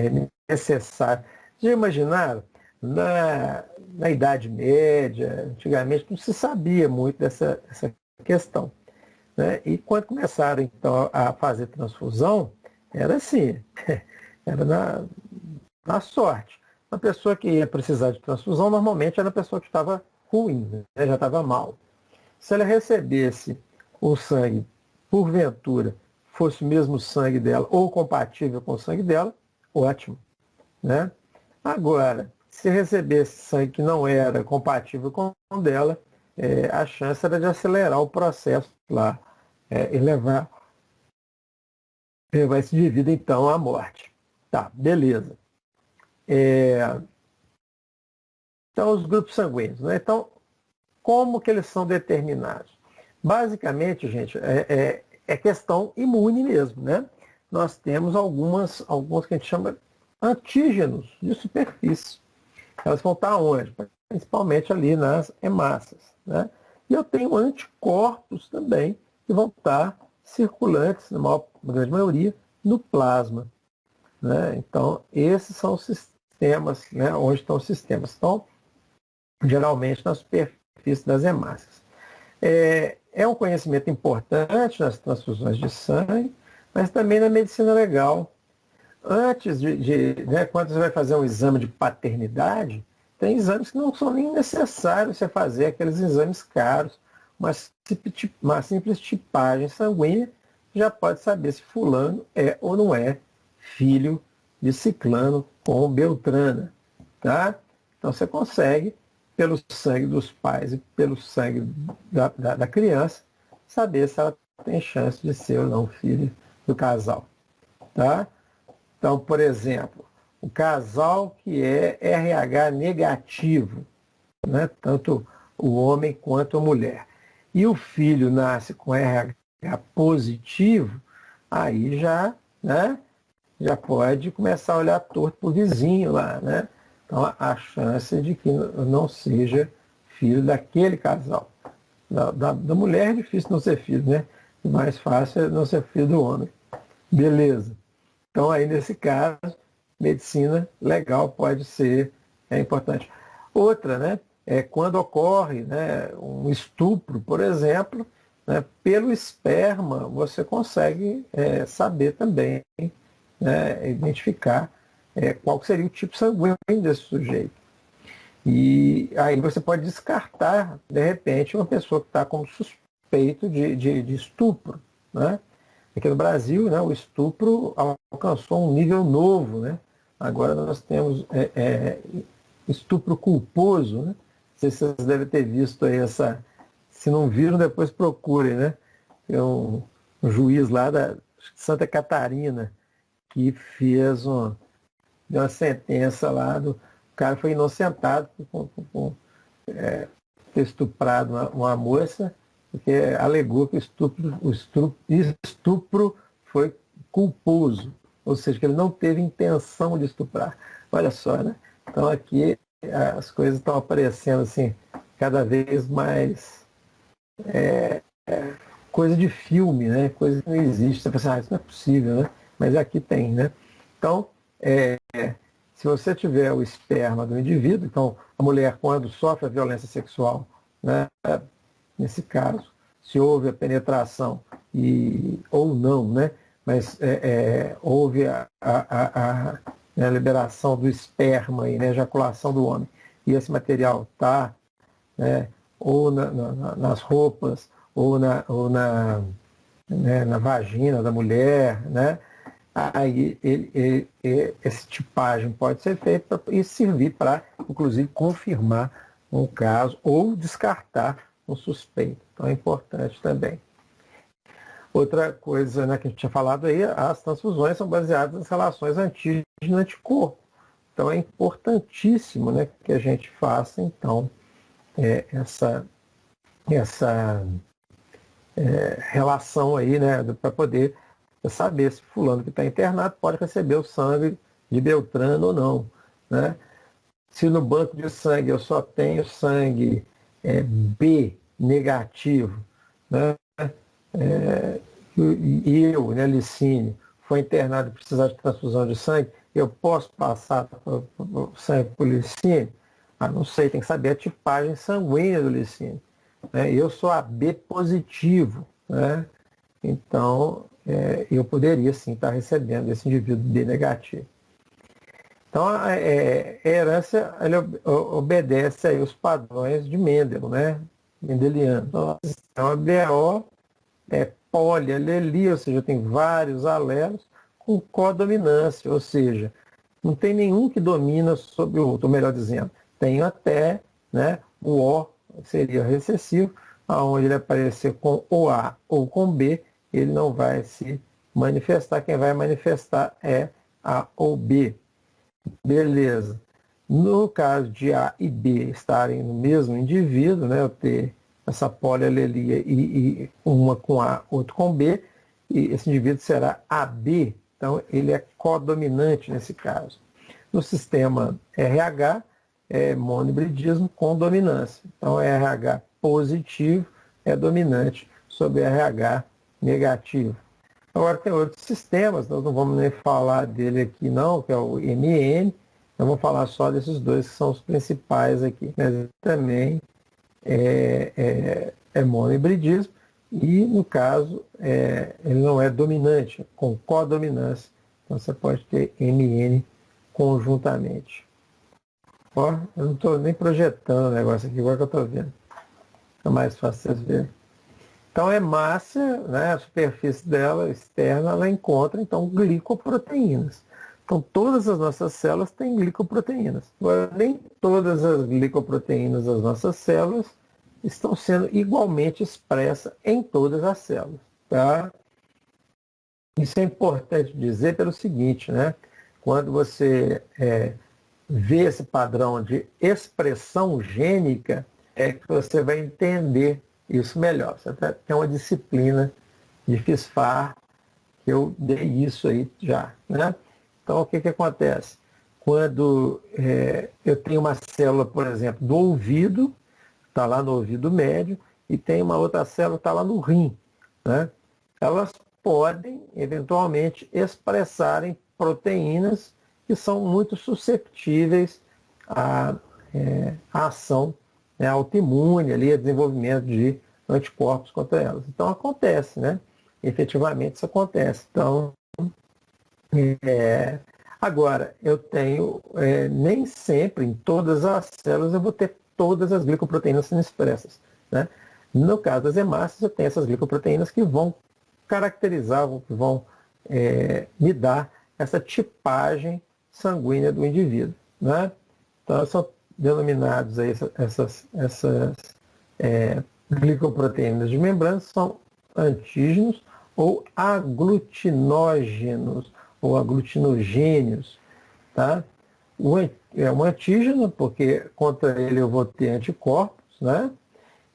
necessário. Já imaginaram? Na Idade Média, antigamente, não se sabia muito dessa questão, né? E quando começaram, então, a fazer transfusão, era assim, era na sorte. Uma pessoa que ia precisar de transfusão, normalmente era uma pessoa que estava ruim, né? Já estava mal. Se ela recebesse o sangue, porventura, fosse o mesmo sangue dela ou compatível com o sangue dela, ótimo, né? Agora, se recebesse sangue que não era compatível com o dela, a chance era de acelerar o processo lá e levar esse indivíduo, então, à morte. Tá, beleza. Então, os grupos sanguíneos, né? Então, como que eles são determinados? Basicamente, gente, é questão imune mesmo, né? Nós temos alguns que a gente chama antígenos de superfície. Elas vão estar onde? Principalmente ali nas hemácias, né? E eu tenho anticorpos também que vão estar circulantes, na grande maioria, no plasma, né? Então, esses são os sistemas, né? Onde estão os sistemas. Então, geralmente na superfície das hemácias. É um conhecimento importante nas transfusões de sangue, mas também na medicina legal. Antes né, quando você vai fazer um exame de paternidade, tem exames que não são nem necessários você fazer, aqueles exames caros. Uma simples tipagem sanguínea já pode saber se fulano é ou não é filho de ciclano com beltrana. Tá? Então você consegue, pelo sangue dos pais e pelo sangue da criança, saber se ela tem chance de ser ou não filho do casal. Tá? Então, por exemplo, o casal que é RH negativo, né? Tanto o homem quanto a mulher, e o filho nasce com RH positivo, aí já, né, já pode começar a olhar torto para o vizinho lá, né? Então a chance de que não seja filho daquele casal. Da mulher é difícil não ser filho, né? O mais fácil é não ser filho do homem. Beleza. Então aí nesse caso, medicina legal pode ser importante. Outra, né? É quando ocorre, né, um estupro, por exemplo, né, pelo esperma, você consegue saber também, né, identificar qual seria o tipo sanguíneo desse sujeito. E aí você pode descartar, de repente, uma pessoa que está com suspeito de estupro. Né? Aqui no Brasil, né, o estupro alcançou um nível novo. Né? Agora nós temos estupro culposo. Né? Não sei se vocês devem ter visto aí essa. Se não viram, depois procurem. Né? Tem um juiz lá da Santa Catarina que deu uma sentença lá, o cara foi inocentado por ter estuprado uma moça, porque alegou que o estupro foi culposo, ou seja, que ele não teve intenção de estuprar. Olha só, né? Então aqui as coisas estão aparecendo assim, cada vez mais coisa de filme, né? Coisa que não existe. Você pensa, isso não é possível, né? Mas aqui tem, né? Então, se você tiver o esperma do indivíduo, então a mulher quando sofre a violência sexual, né, nesse caso, se houve a penetração ou não, né, mas houve né, a liberação do esperma e né, a ejaculação do homem, e esse material está né, ou nas roupas, né, na vagina da mulher, né, aí essa tipagem pode ser feita e servir para, inclusive, confirmar um caso ou descartar um suspeito. Então é importante também. Outra coisa, né, que a gente tinha falado aí, as transfusões são baseadas nas relações antígeno-anticorpo. Então é importantíssimo, né, que a gente faça então essa relação aí, né, para poder saber se fulano que está internado pode receber o sangue de Beltrano ou não. Né? Se no banco de sangue eu só tenho sangue B negativo, né? E eu, né, Licínio, foi internado e precisar de transfusão de sangue, eu posso passar para o sangue para o lisínio? Ah, não sei, tem que saber a tipagem sanguínea do lisínio, né? Eu sou AB positivo, né? Então, eu poderia sim estar recebendo esse indivíduo B negativo. Então, a herança obedece aí os padrões de Mendel, né? Mendeliano. Então, o sistema BO é polialelia, ou seja, tem vários alelos com codominância, ou seja, não tem nenhum que domina sobre o outro, ou melhor dizendo, tem até, né, o O seria recessivo, aonde ele aparecer com o A ou com B, ele não vai se manifestar, quem vai manifestar é A ou B. Beleza. No caso de A e B estarem no mesmo indivíduo, né, eu ter essa polialelia e uma com A, outro com B, e esse indivíduo será AB, então ele é codominante nesse caso. No sistema RH, é monohibridismo com dominância. Então, RH positivo é dominante sobre RH negativo. Agora tem outros sistemas, nós não vamos nem falar dele aqui não, que é o MN, nós vamos falar só desses dois que são os principais aqui. Mas também é monohibridismo e, no caso, ele não é dominante, com codominância. Então você pode ter MN conjuntamente. Ó, eu não estou nem projetando o negócio aqui, agora que eu estou vendo. É mais fácil vocês verem. Então, hemácia, né, a superfície dela externa, ela encontra, então, glicoproteínas. Então, todas as nossas células têm glicoproteínas. Agora, nem todas as glicoproteínas das nossas células estão sendo igualmente expressas em todas as células. Tá? Isso é importante dizer pelo seguinte, né? Quando você vê esse padrão de expressão gênica, é que você vai entender isso melhor. Você tem uma disciplina de FISFAR, que eu dei isso aí já, né? Então, o que acontece? Quando eu tenho uma célula, por exemplo, do ouvido, está lá no ouvido médio, e tem uma outra célula que está lá no rim, né? Elas podem, eventualmente, expressarem proteínas que são muito suscetíveis à ação, né, autoimune, ali, a desenvolvimento de anticorpos contra elas. Então acontece, né? Efetivamente isso acontece. Então, agora, eu tenho, nem sempre, em todas as células, eu vou ter todas as glicoproteínas sendo expressas, né? No caso das hemácias, eu tenho essas glicoproteínas que vão caracterizar, que vão me dar essa tipagem sanguínea do indivíduo, né? Então, são denominados aí essas glicoproteínas de membrana, são antígenos ou aglutinógenos ou aglutinogênios, tá? Um antígeno, porque contra ele eu vou ter anticorpos, né?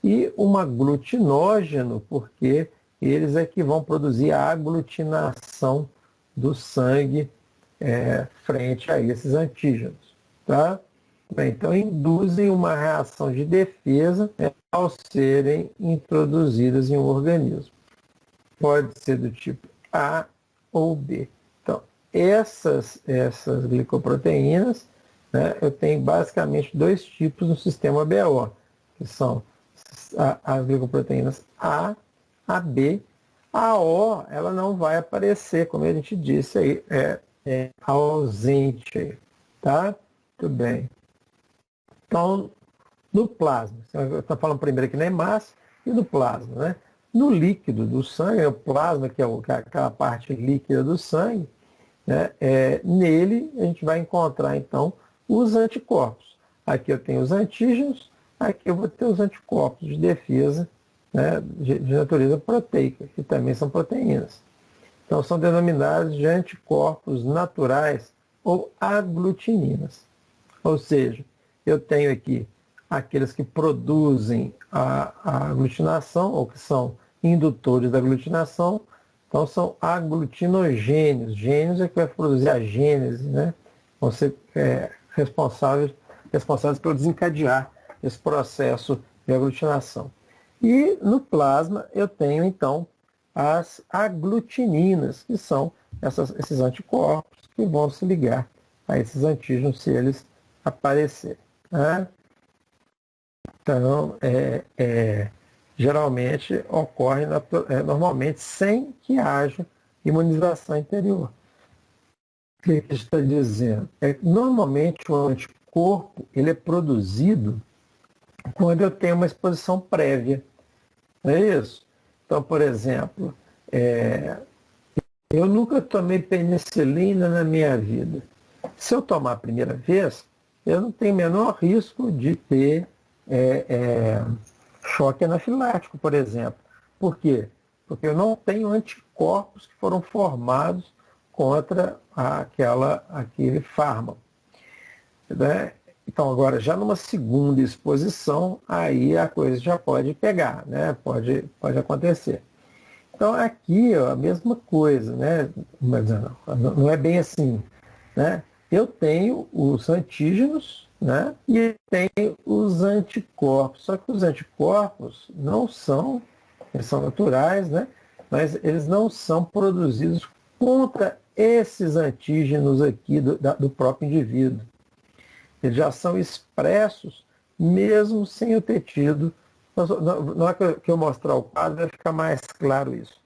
E um aglutinógeno, porque eles é que vão produzir a aglutinação do sangue frente a esses antígenos, tá? Bem, então induzem uma reação de defesa ao serem introduzidas em um organismo. Pode ser do tipo A ou B. Então, essas glicoproteínas, né, eu tenho basicamente dois tipos no sistema BO, que são as glicoproteínas A, B. A O, ela não vai aparecer, como a gente disse aí, é ausente, tá? Muito bem. Então, no plasma, você está falando primeiro aqui na hemácia e no plasma, né? No líquido do sangue, o plasma, que é aquela parte líquida do sangue, né? Nele a gente vai encontrar, então, os anticorpos. Aqui eu tenho os antígenos, aqui eu vou ter os anticorpos de defesa, né, de natureza proteica, que também são proteínas. Então, são denominados de anticorpos naturais ou aglutininas. Ou seja, eu tenho aqui aqueles que produzem a aglutinação, ou que são indutores da aglutinação, então são aglutinogênios. Gênios é que vai produzir a gênese, né? Vão ser responsáveis pelo desencadear esse processo de aglutinação. E no plasma eu tenho, então, as aglutininas, que são esses anticorpos que vão se ligar a esses antígenos se eles aparecerem. Né? Então, geralmente ocorre normalmente sem que haja imunização interior. O que ele está dizendo? Normalmente o anticorpo ele é produzido quando eu tenho uma exposição prévia. Não é isso? Então, por exemplo, eu nunca tomei penicilina na minha vida. Se eu tomar a primeira vez, eu não tenho o menor risco de ter choque anafilático, por exemplo. Por quê? Porque eu não tenho anticorpos que foram formados contra aquele fármaco. Né? Então, agora, já numa segunda exposição, aí a coisa já pode pegar, né? Pode acontecer. Então, aqui, ó, a mesma coisa, né? Mas não é bem assim, né? Eu tenho os antígenos, né? E tenho os anticorpos. Só que os anticorpos não são, eles são naturais, né? Mas eles não são produzidos contra esses antígenos aqui do próprio indivíduo. Eles já são expressos mesmo sem eu ter tido. Na hora que eu mostrar o quadro, vai ficar mais claro isso.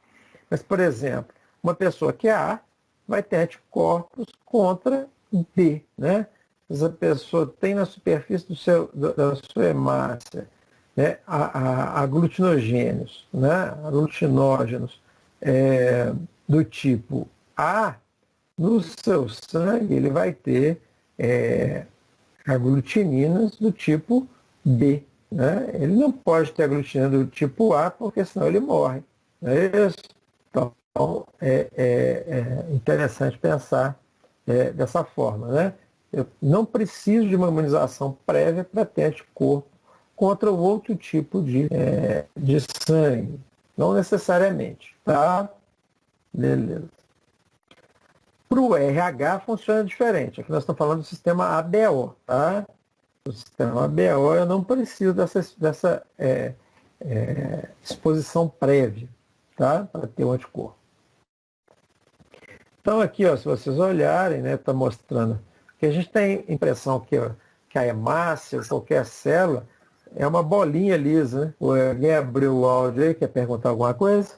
Mas, por exemplo, uma pessoa que é A vai ter anticorpos contra B. Né? Essa pessoa tem na superfície da sua hemácia, né, aglutinogênios, né, aglutinógenos do tipo A, no seu sangue ele vai ter aglutininas do tipo B. Né? Ele não pode ter aglutinina do tipo A, porque senão ele morre. Não é isso? Então, é interessante pensar dessa forma. Né? Eu não preciso de uma imunização prévia para ter anticorpo contra o outro tipo de sangue. Não necessariamente. Tá? Beleza. Para o RH funciona diferente. Aqui nós estamos falando do sistema ABO. Tá? O sistema ABO eu não preciso dessa exposição prévia, tá? Para ter o anticorpo. Então aqui, ó, se vocês olharem, né, está mostrando que a gente tem a impressão que a hemácia, qualquer célula, é uma bolinha lisa. Né? Alguém abriu o áudio aí, quer perguntar alguma coisa?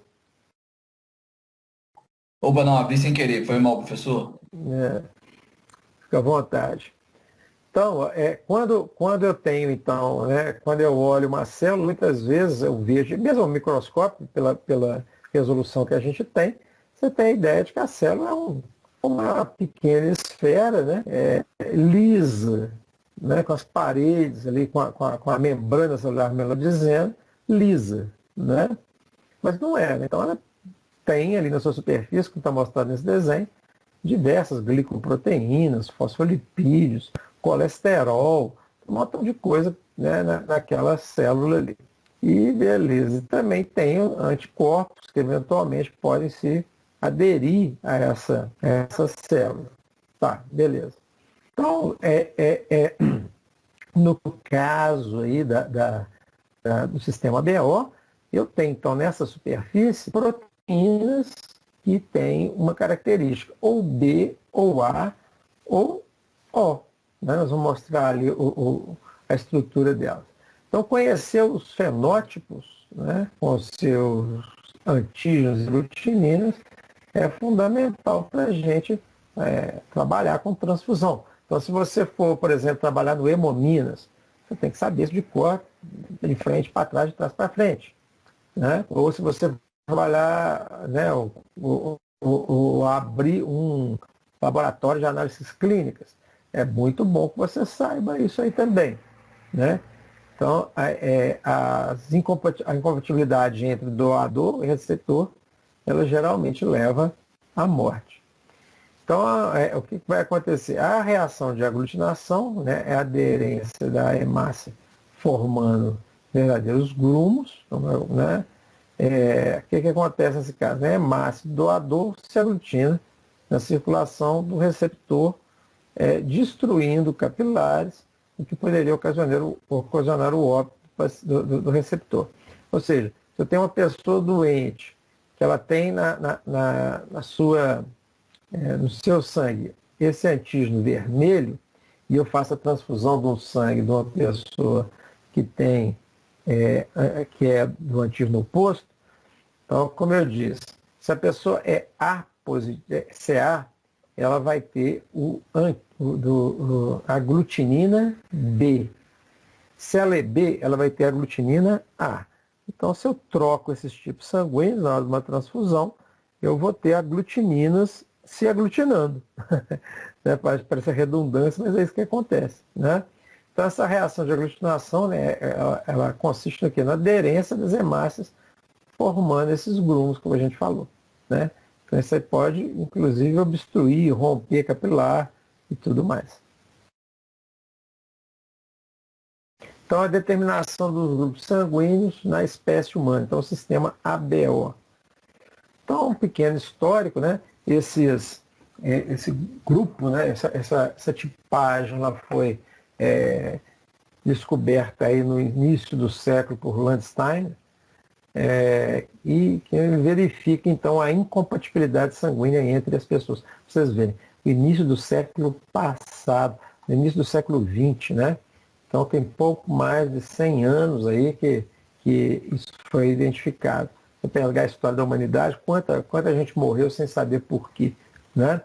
Opa, não, abri sem querer, foi mal, professor. Fica à vontade. Então, quando eu tenho, então, né, quando eu olho uma célula, muitas vezes eu vejo, mesmo no microscópio, pela resolução que a gente tem, você tem a ideia de que a célula é uma pequena esfera, né, lisa, né, com as paredes ali, com a membrana celular, melhor dizendo, lisa. Né? Mas não é. Né? Então, ela tem ali na sua superfície, como está mostrado nesse desenho, diversas glicoproteínas, fosfolipídios, colesterol, um montão de coisa, né, naquela célula ali. E beleza, também tem anticorpos que eventualmente podem se aderir a essa célula. Tá, beleza. Então, no caso aí do sistema BO, eu tenho então nessa superfície proteínas que têm uma característica ou B, ou A, ou O. Né? Nós vamos mostrar ali a estrutura delas. Então, conhecer os fenótipos, né, com os seus antígenos e glutininas é fundamental para a gente trabalhar com transfusão. Então, se você for, por exemplo, trabalhar no Hemominas, você tem que saber isso de cor, de frente para trás, de trás para frente. Né? Ou se você trabalhar, né, abrir um laboratório de análises clínicas, é muito bom que você saiba isso aí também. Né? Então, a incompatibilidade entre doador e receptor, ela geralmente leva à morte. Então, o que vai acontecer? A reação de aglutinação, né, é a aderência da hemácia formando verdadeiros grumos. Né? O que acontece nesse caso? A hemácia doador se aglutina na circulação do receptor, destruindo capilares, o que poderia ocasionar o óbito do receptor. Ou seja, se eu tenho uma pessoa doente, que ela tem no seu sangue esse antígeno vermelho e eu faço a transfusão do sangue de uma pessoa que tem, que é do antígeno oposto, então, como eu disse, se a pessoa é A positivo, CA, ela vai ter a glutinina B. Se ela é B, ela vai ter a glutinina A. Então, se eu troco esses tipos sanguíneos na hora de uma transfusão, eu vou ter aglutininas se aglutinando. Né? Parece redundância, mas é isso que acontece. Né? Então, essa reação de aglutinação, né, ela consiste no quê? Na aderência das hemácias formando esses grumos, como a gente falou. Né? Então, isso aí pode, inclusive, obstruir, romper capilar e tudo mais. Então, a determinação dos grupos sanguíneos na espécie humana. Então, o sistema ABO. Então, um pequeno histórico, né? Esse grupo, né? Essa tipagem, ela foi descoberta aí no início do século por Landsteiner, e que verifica, então, a incompatibilidade sanguínea entre as pessoas. Vocês verem, o início do século passado, no início do século XX, né? Então, tem pouco mais de 100 anos aí que isso foi identificado. Se pegar a história da humanidade, quanta gente morreu sem saber por quê, né?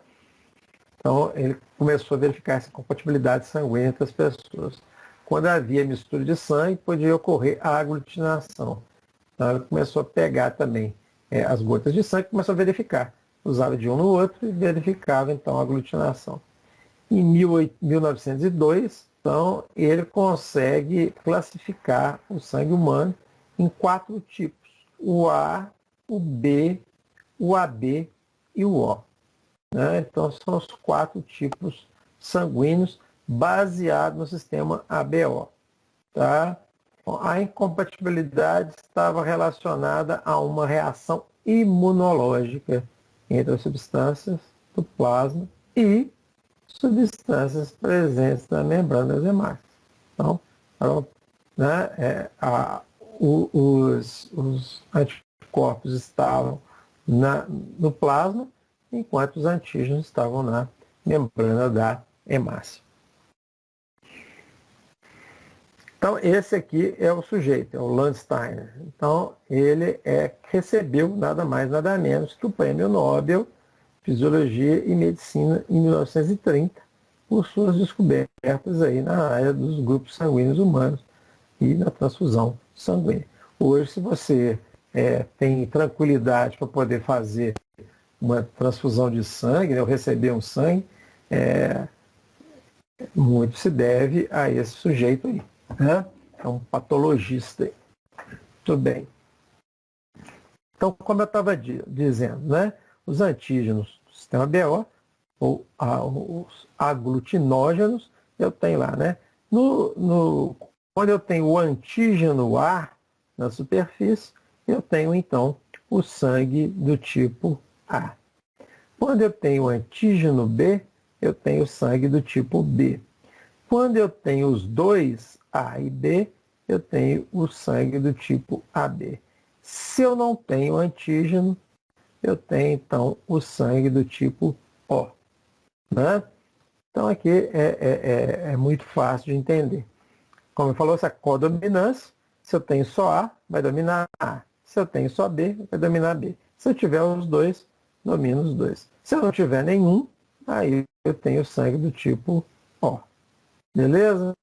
Então, ele começou a verificar essa compatibilidade sanguínea entre as pessoas. Quando havia mistura de sangue, podia ocorrer a aglutinação. Então, ele começou a pegar também as gotas de sangue e começou a verificar. Usava de um no outro e verificava, então, a aglutinação. Em 1902, então, ele consegue classificar o sangue humano em 4 tipos: o A, o B, o AB e o O. Né? Então, são os 4 tipos sanguíneos baseados no sistema ABO. Tá? A incompatibilidade estava relacionada a uma reação imunológica entre as substâncias do plasma e substâncias presentes na membrana das hemácias. Então, né, os anticorpos estavam no plasma, enquanto os antígenos estavam na membrana da hemácia. Então, esse aqui é o sujeito, é o Landsteiner. Então, ele recebeu nada mais, nada menos que o Prêmio Nobel de Fisiologia e Medicina em 1930, por suas descobertas aí na área dos grupos sanguíneos humanos e na transfusão sanguínea. Hoje, se você tem tranquilidade para poder fazer uma transfusão de sangue, né, ou receber um sangue, muito se deve a esse sujeito aí. Né? É um patologista. Muito bem. Então, como eu estava dizendo, né? Os antígenos do sistema BO, ou os aglutinógenos, eu tenho lá. Né? Quando eu tenho o antígeno A na superfície, eu tenho, então, o sangue do tipo A. Quando eu tenho o antígeno B, eu tenho o sangue do tipo B. Quando eu tenho os dois, A e B, eu tenho o sangue do tipo AB. Se eu não tenho antígeno, eu tenho, então, o sangue do tipo O. Né? Então, aqui é muito fácil de entender. Como eu falou, essa codominância, se eu tenho só A, vai dominar A. Se eu tenho só B, vai dominar B. Se eu tiver os dois, domina os dois. Se eu não tiver nenhum, aí eu tenho o sangue do tipo O. Beleza?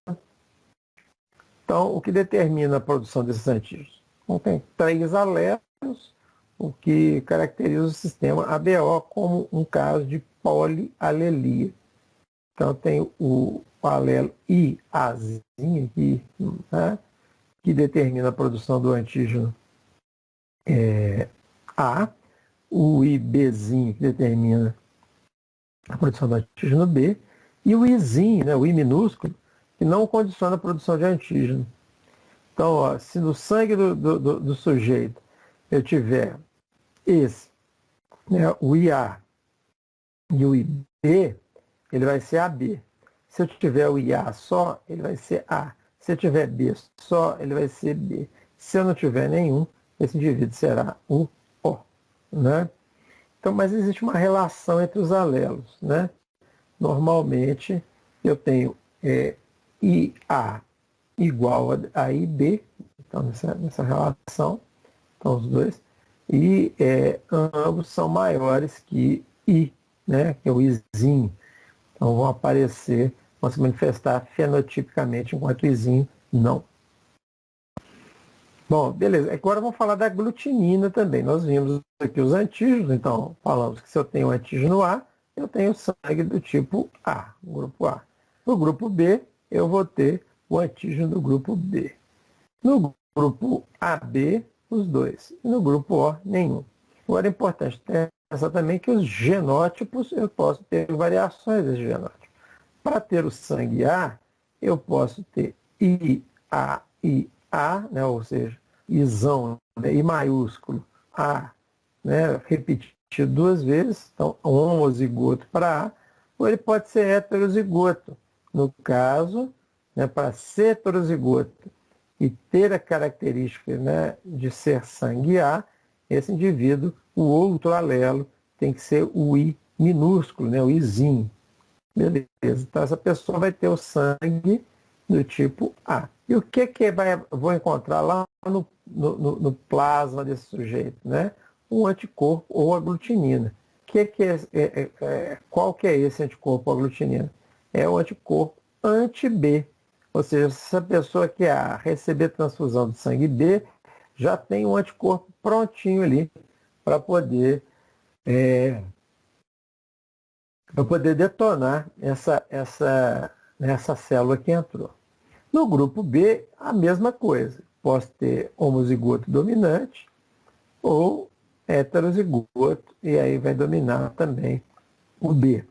Então, o que determina a produção desses antígenos? Então, tem 3 alelos, o que caracteriza o sistema ABO como um caso de polialelia. Então, tem o alelo IAzinho aqui, né, que determina a produção do antígeno A, o IBzinho, que determina a produção do antígeno B, e o Izinho, né, o I minúsculo, que não condiciona a produção de antígeno. Então, ó, se no sangue do sujeito eu tiver esse, né, o IA e o IB, ele vai ser AB. Se eu tiver o IA só, ele vai ser A. Se eu tiver B só, ele vai ser B. Se eu não tiver nenhum, esse indivíduo será o O. Né? Então, mas existe uma relação entre os alelos. Né? normalmente eu tenho IA igual a IB, então nessa relação, então os dois, e ambos são maiores que I, né, que é o Izinho. Então vão se manifestar fenotipicamente, enquanto o Izinho não. Bom, beleza. Agora vamos falar da aglutinina também. Nós vimos aqui os antígenos, então falamos que se eu tenho um antígeno A, eu tenho sangue do tipo A, grupo A. No grupo B, eu vou ter o antígeno do grupo B. No grupo AB, os dois. E no grupo O, nenhum. Agora é importante pensar também que os genótipos, eu posso ter variações desse genótipo. Para ter o sangue A, eu posso ter IA, né, ou seja, Izão, né, I maiúsculo, A, né, repetido duas vezes, então homozigoto para A, ou ele pode ser heterozigoto. No caso, né, para ser heterozigoto e ter a característica, né, de ser sangue A, esse indivíduo, o outro alelo, tem que ser o I minúsculo, né, o Izinho. Beleza, então essa pessoa vai ter o sangue do tipo A. E o que vou encontrar lá no plasma desse sujeito? Né? Um anticorpo ou aglutinina. Qual que é esse anticorpo ou aglutinina? É o anticorpo anti-B. Ou seja, se a pessoa que receber transfusão de sangue B, já tem um anticorpo prontinho ali para poder detonar essa célula que entrou. No grupo B, a mesma coisa. Posso ter homozigoto dominante ou heterozigoto, e aí vai dominar também o B.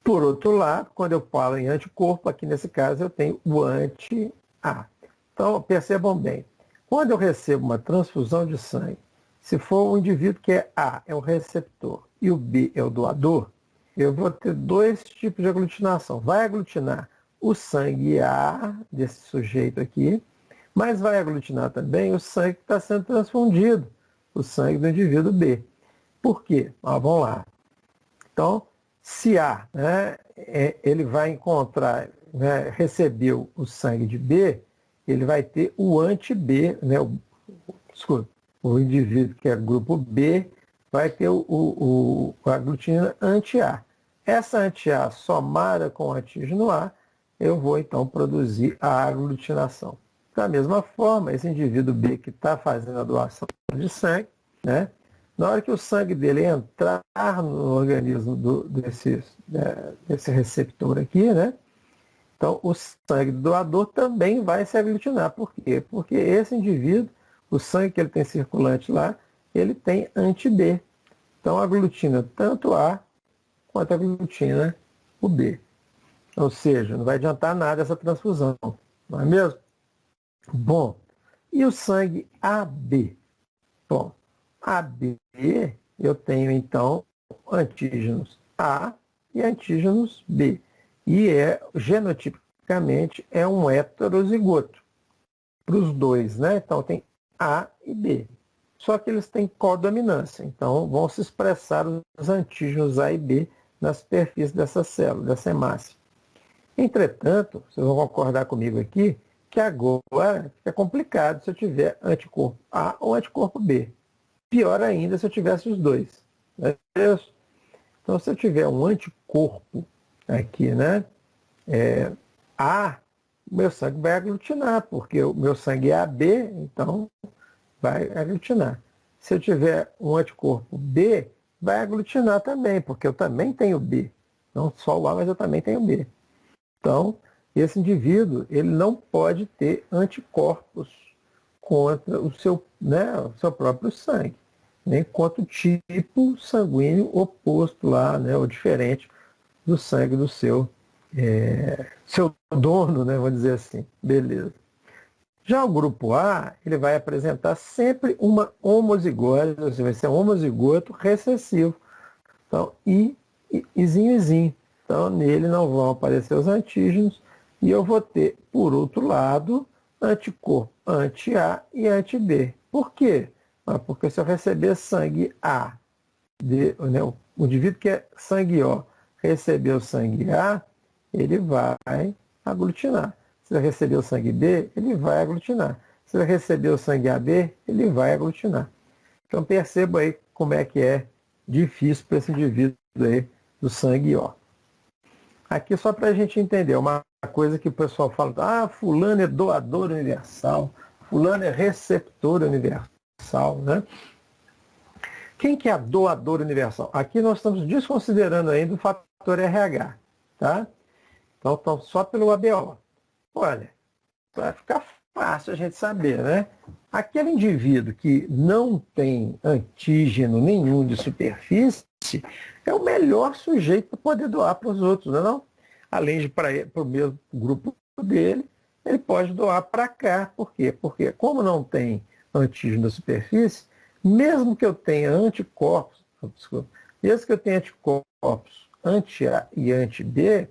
Por outro lado, quando eu falo em anticorpo, aqui nesse caso eu tenho o anti-A. Então, percebam bem, quando eu recebo uma transfusão de sangue, se for um indivíduo que é A, é o receptor, e o B é o doador, eu vou ter dois tipos de aglutinação. Vai aglutinar o sangue A desse sujeito aqui, mas vai aglutinar também o sangue que está sendo transfundido, o sangue do indivíduo B. Por quê? Vamos lá. Então, se A, né, ele vai encontrar, né, recebeu o sangue de B, ele vai ter o anti-B, né, o indivíduo que é grupo B vai ter a aglutinina anti-A. Essa anti-A somada com o antígeno A, eu vou então produzir a aglutinação. Da mesma forma, esse indivíduo B que está fazendo a doação de sangue, né, na hora que o sangue dele entrar no organismo desse receptor aqui, né, então o sangue do doador também vai se aglutinar. Por quê? Porque esse indivíduo, o sangue que ele tem circulante lá, ele tem anti-B. Então aglutina tanto A quanto aglutina o B. Ou seja, não vai adiantar nada essa transfusão, não é mesmo? Bom, e o sangue AB? Bom, AB, eu tenho então antígenos A e antígenos B. E genotipicamente é um heterozigoto para os dois, né? Então tem A e B. Só que eles têm codominância, então vão se expressar os antígenos A e B na superfície dessa célula, dessa hemácia. Entretanto, vocês vão concordar comigo aqui, que agora fica complicado se eu tiver anticorpo A ou anticorpo B. Pior ainda se eu tivesse os dois. Não é isso? Então, se eu tiver um anticorpo aqui, né, A, o meu sangue vai aglutinar, porque o meu sangue é AB, então vai aglutinar. Se eu tiver um anticorpo B, vai aglutinar também, porque eu também tenho B. Não só o A, mas eu também tenho B. Então, esse indivíduo, ele não pode ter anticorpos contra o seu próprio sangue, nem contra o tipo sanguíneo oposto lá, né, ou diferente do sangue do seu dono, né, vamos dizer assim. Beleza. Já o grupo A, ele vai apresentar sempre uma homozigose, ou seja, vai ser um homozigoto recessivo. Então, Izinho. Então, nele não vão aparecer os antígenos e eu vou ter, por outro lado, anticorpo anti-A e anti-B. Por quê? Porque se eu receber sangue A, né, o indivíduo que é sangue O, receber o sangue A, ele vai aglutinar. Se ele receber o sangue B, ele vai aglutinar. Se ele receber o sangue AB, ele vai aglutinar. Então perceba aí como é que é difícil para esse indivíduo aí do sangue O. Aqui só para a gente entender, uma coisa que o pessoal fala, fulano é doador universal, fulano é receptor universal, né? Quem que é a doadora universal? Aqui nós estamos desconsiderando ainda o fator RH, tá? Então, só pelo ABO. Olha, vai ficar fácil a gente saber, né? Aquele indivíduo que não tem antígeno nenhum de superfície é o melhor sujeito para poder doar para os outros, não é não? Além de para o mesmo grupo dele, ele pode doar para cá. Por quê? Porque como não tem antígeno da superfície, mesmo que eu tenha anticorpos, mesmo que eu tenha anticorpos anti-A e anti-B,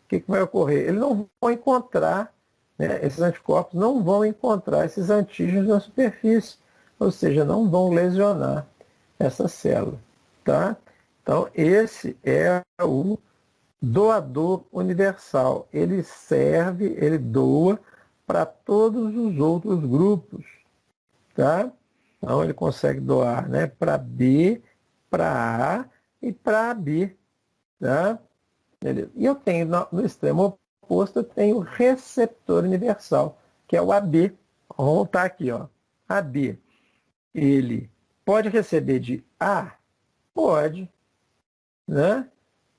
o que vai ocorrer? Eles não vão encontrar, né, esses anticorpos não vão encontrar esses antígenos na superfície, ou seja, não vão lesionar essa célula. Tá? Então, esse é o doador universal. Ele serve, ele doa para todos os outros grupos. Tá? Então, ele consegue doar, né, para B, para A e para AB. Tá? E eu tenho, no extremo oposto, eu tenho o receptor universal, que é o AB. Vamos voltar aqui, ó. AB, ele pode receber de A? Pode. Né?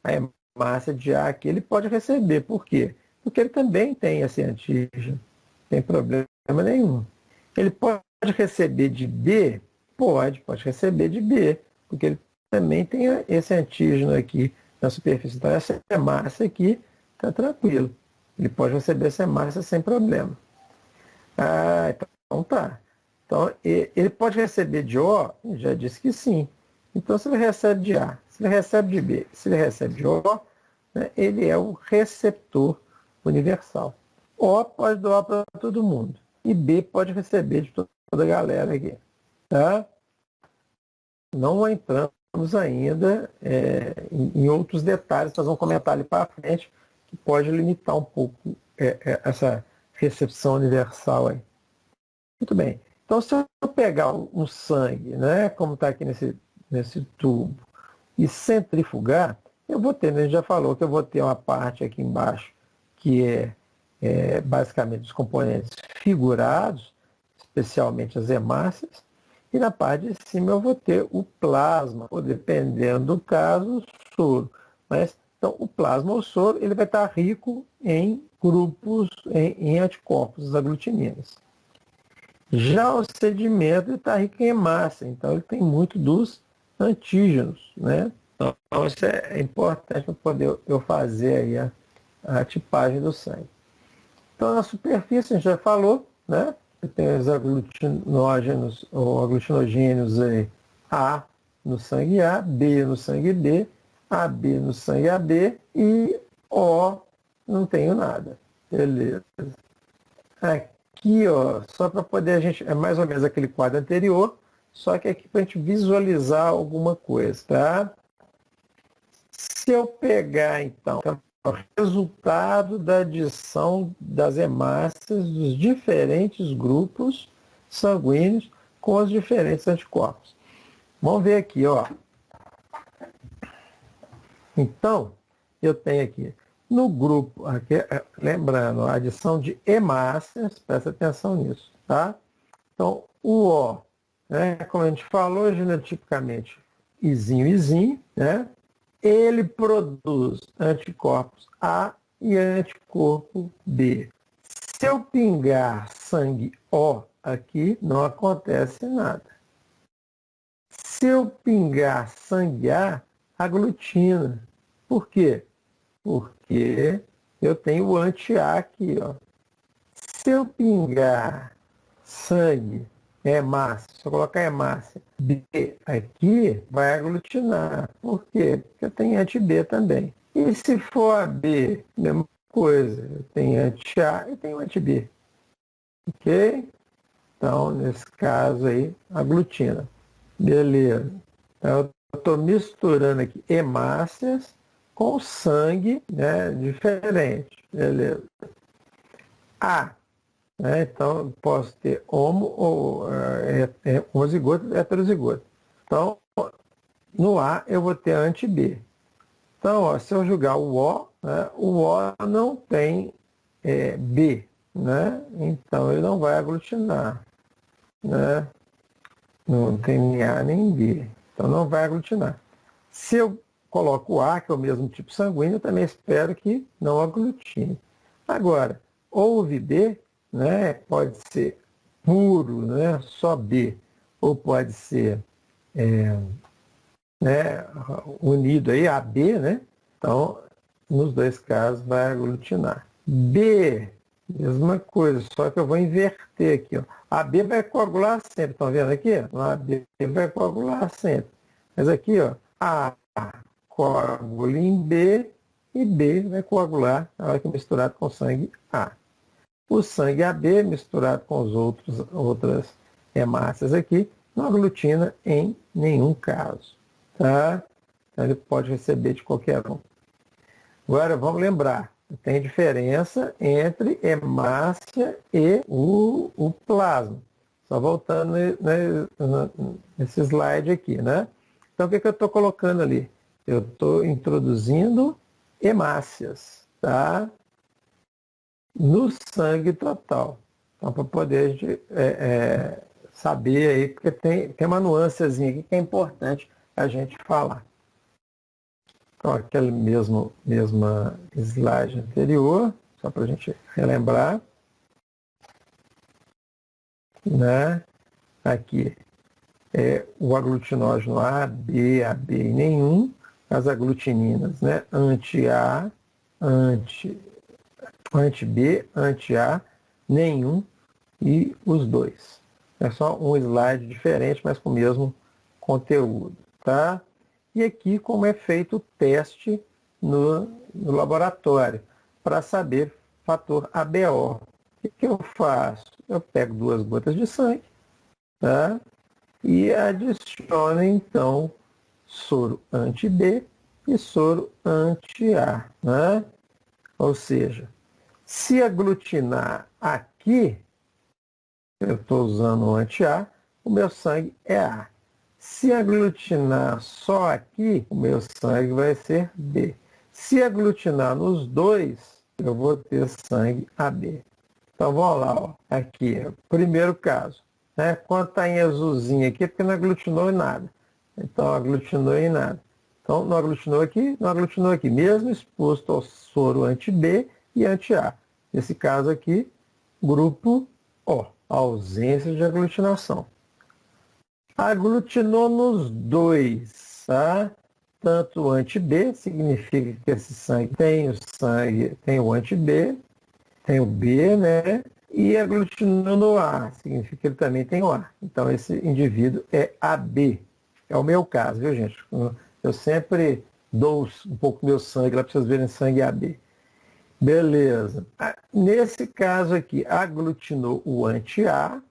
A hemácia de A aqui, ele pode receber. Por quê? Porque ele também tem esse antígeno. Não tem problema nenhum. Ele pode receber de B? Pode receber de B, porque ele também tem esse antígeno aqui na superfície. Então, essa hemácia aqui está tranquilo. Ele pode receber essa hemácia sem problema. Então tá. Então, ele pode receber de O? Já disse que sim. Então, se ele recebe de A, se ele recebe de B, se ele recebe de O, né, ele é o receptor universal. O pode doar para todo mundo. E B pode receber de toda a galera aqui. Tá? Não entramos ainda em outros detalhes, nós vamos comentar ali para frente, que pode limitar um pouco essa recepção universal aí. Muito bem. Então, se eu pegar um sangue, né, como está aqui nesse tubo, e centrifugar, eu vou ter, a gente já falou que eu vou ter uma parte aqui embaixo que é basicamente os componentes figurados, especialmente as hemácias, e na parte de cima eu vou ter o plasma, ou dependendo do caso, o soro. Mas, então, o plasma ou soro, ele vai estar rico em grupos, em anticorpos, as aglutininas. Já o sedimento está rico em hemácia, então ele tem muito dos antígenos, né? Então isso é importante para poder eu fazer aí a tipagem do sangue. Então na superfície a gente já falou, né? Tem os aglutinógenos ou aglutinogênios aí, A no sangue A, B no sangue B, AB no sangue AB e O não tenho nada. Beleza. Aqui, ó, só para poder a gente, é mais ou menos aquele quadro anterior, só que aqui para a gente visualizar alguma coisa, tá? Se eu pegar, então, o resultado da adição das hemácias dos diferentes grupos sanguíneos com os diferentes anticorpos. Vamos ver aqui, ó. Então, eu tenho aqui, no grupo, aqui, lembrando, a adição de hemácias, presta atenção nisso, tá? Então, o O, né, como a gente falou, genotipicamente, Izinho, né? Ele produz anticorpos A e anticorpo B. Se eu pingar sangue O aqui, não acontece nada. Se eu pingar sangue A, aglutina. Por quê? Porque eu tenho o anti-A aqui, ó. Se eu pingar sangue, hemácia, se eu colocar hemácia B aqui, vai aglutinar. Por quê? Porque eu tenho anti-B também. E se for a B, mesma coisa. Eu tenho anti-A e tenho anti-B. Ok? Então, nesse caso aí, aglutina. Beleza. Então, eu estou misturando aqui hemácias com sangue, né, diferente. Beleza. A, né, então posso ter homo ou homozigoto e heterozigoto. Então, no A eu vou ter anti-B. Então, ó, se eu jogar o O, né, o O não tem B, né? Então ele não vai aglutinar, né? Não tem nem A nem B, então não vai aglutinar. Se eu coloco o A, que é o mesmo tipo sanguíneo, eu também espero que não aglutine. Agora, houve B, né? Pode ser puro, né? Só B, ou pode ser né, unido aí a B, né? Então, nos dois casos vai aglutinar. B, mesma coisa, só que eu vou inverter aqui, ó. A B vai coagular sempre, estão vendo aqui? A B vai coagular sempre. Mas aqui, ó, A coagula em B e B vai coagular na hora que misturado com sangue A. O sangue AB misturado com os outras hemácias aqui não aglutina em nenhum caso. Tá? Então ele pode receber de qualquer um. Agora vamos lembrar, tem diferença entre hemácia e o plasma. Só voltando nesse slide aqui, né? Então o que eu estou colocando ali? Eu estou introduzindo hemácias, tá? No sangue total. Então, para poder saber aí, porque tem uma nuancezinha aqui que é importante a gente falar. Então, aquele mesma slide anterior, só para a gente relembrar, né? Aqui é o aglutinógeno A, B e nenhum, as aglutininas, né? Anti-A, anti-B, anti-A, nenhum e os dois. É só um slide diferente, mas com o mesmo conteúdo, tá? E aqui como é feito o teste no laboratório, para saber fator ABO. O que eu faço? Eu pego 2 gotas de sangue, tá? E adiciono então soro anti-B e soro anti-A, né? Ou seja, se aglutinar aqui, eu estou usando o anti-A, o meu sangue é A. Se aglutinar só aqui, o meu sangue vai ser B. Se aglutinar nos dois, eu vou ter sangue AB. Então vamos lá, ó. Aqui, primeiro caso. Né? Quando está em azulzinho aqui, é porque não aglutinou em nada. Então aglutinou em nada. Então não aglutinou aqui, não aglutinou aqui. Mesmo exposto ao soro anti-B e anti-A. Nesse caso aqui, grupo O, ausência de aglutinação. Aglutinou nos dois, tá? Tanto o anti-B, significa que esse sangue, tem o anti-B, tem o B, né? E aglutinou no A, significa que ele também tem o A. Então esse indivíduo é AB. É o meu caso, viu, gente? Eu sempre dou um pouco do meu sangue lá para vocês verem sangue AB. Beleza. Nesse caso aqui, aglutinou o anti-A,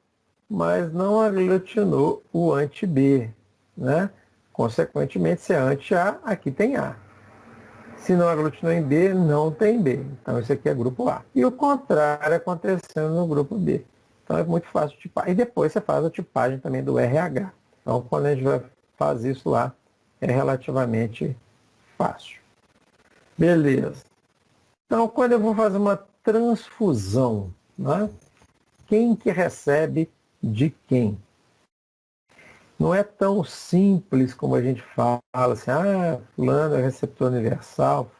mas não aglutinou o anti-B, né? Consequentemente, se é anti-A, aqui tem A. Se não aglutinou em B, não tem B. Então, esse aqui é grupo A. E o contrário acontecendo no grupo B. Então, é muito fácil de tipar. E depois você faz a tipagem também do RH. Então, quando a gente vai fazer isso lá, é relativamente fácil. Beleza. Então, quando eu vou fazer uma transfusão, né? Quem que recebe de quem? Não é tão simples como a gente fala, assim, fulano é receptor universal.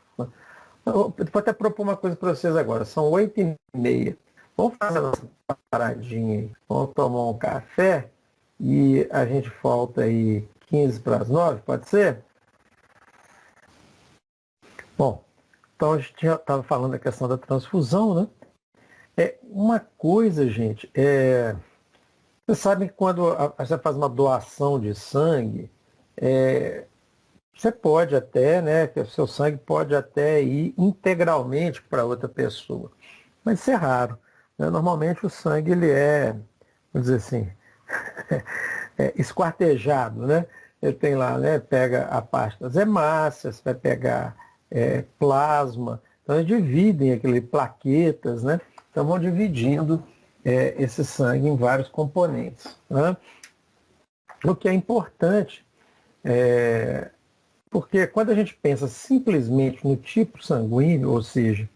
Eu vou até propor uma coisa para vocês agora, são 8h30. Vamos fazer a nossa paradinha aí. Vamos tomar um café e a gente volta aí 15 para as 9, pode ser? Bom, então a gente já estava falando da questão da transfusão, né? Uma coisa, gente, vocês sabem que quando você faz uma doação de sangue, você pode até, né, que o seu sangue pode até ir integralmente para outra pessoa, mas isso é raro, né? Normalmente o sangue ele vamos dizer assim, esquartejado, né? Ele tem lá, né, pega a parte das hemácias, vai pegar plasma. Então, eles dividem aquele plaquetas, né? Então, vão dividindo esse sangue em vários componentes, né? O que é importante, porque quando a gente pensa simplesmente no tipo sanguíneo, ou seja,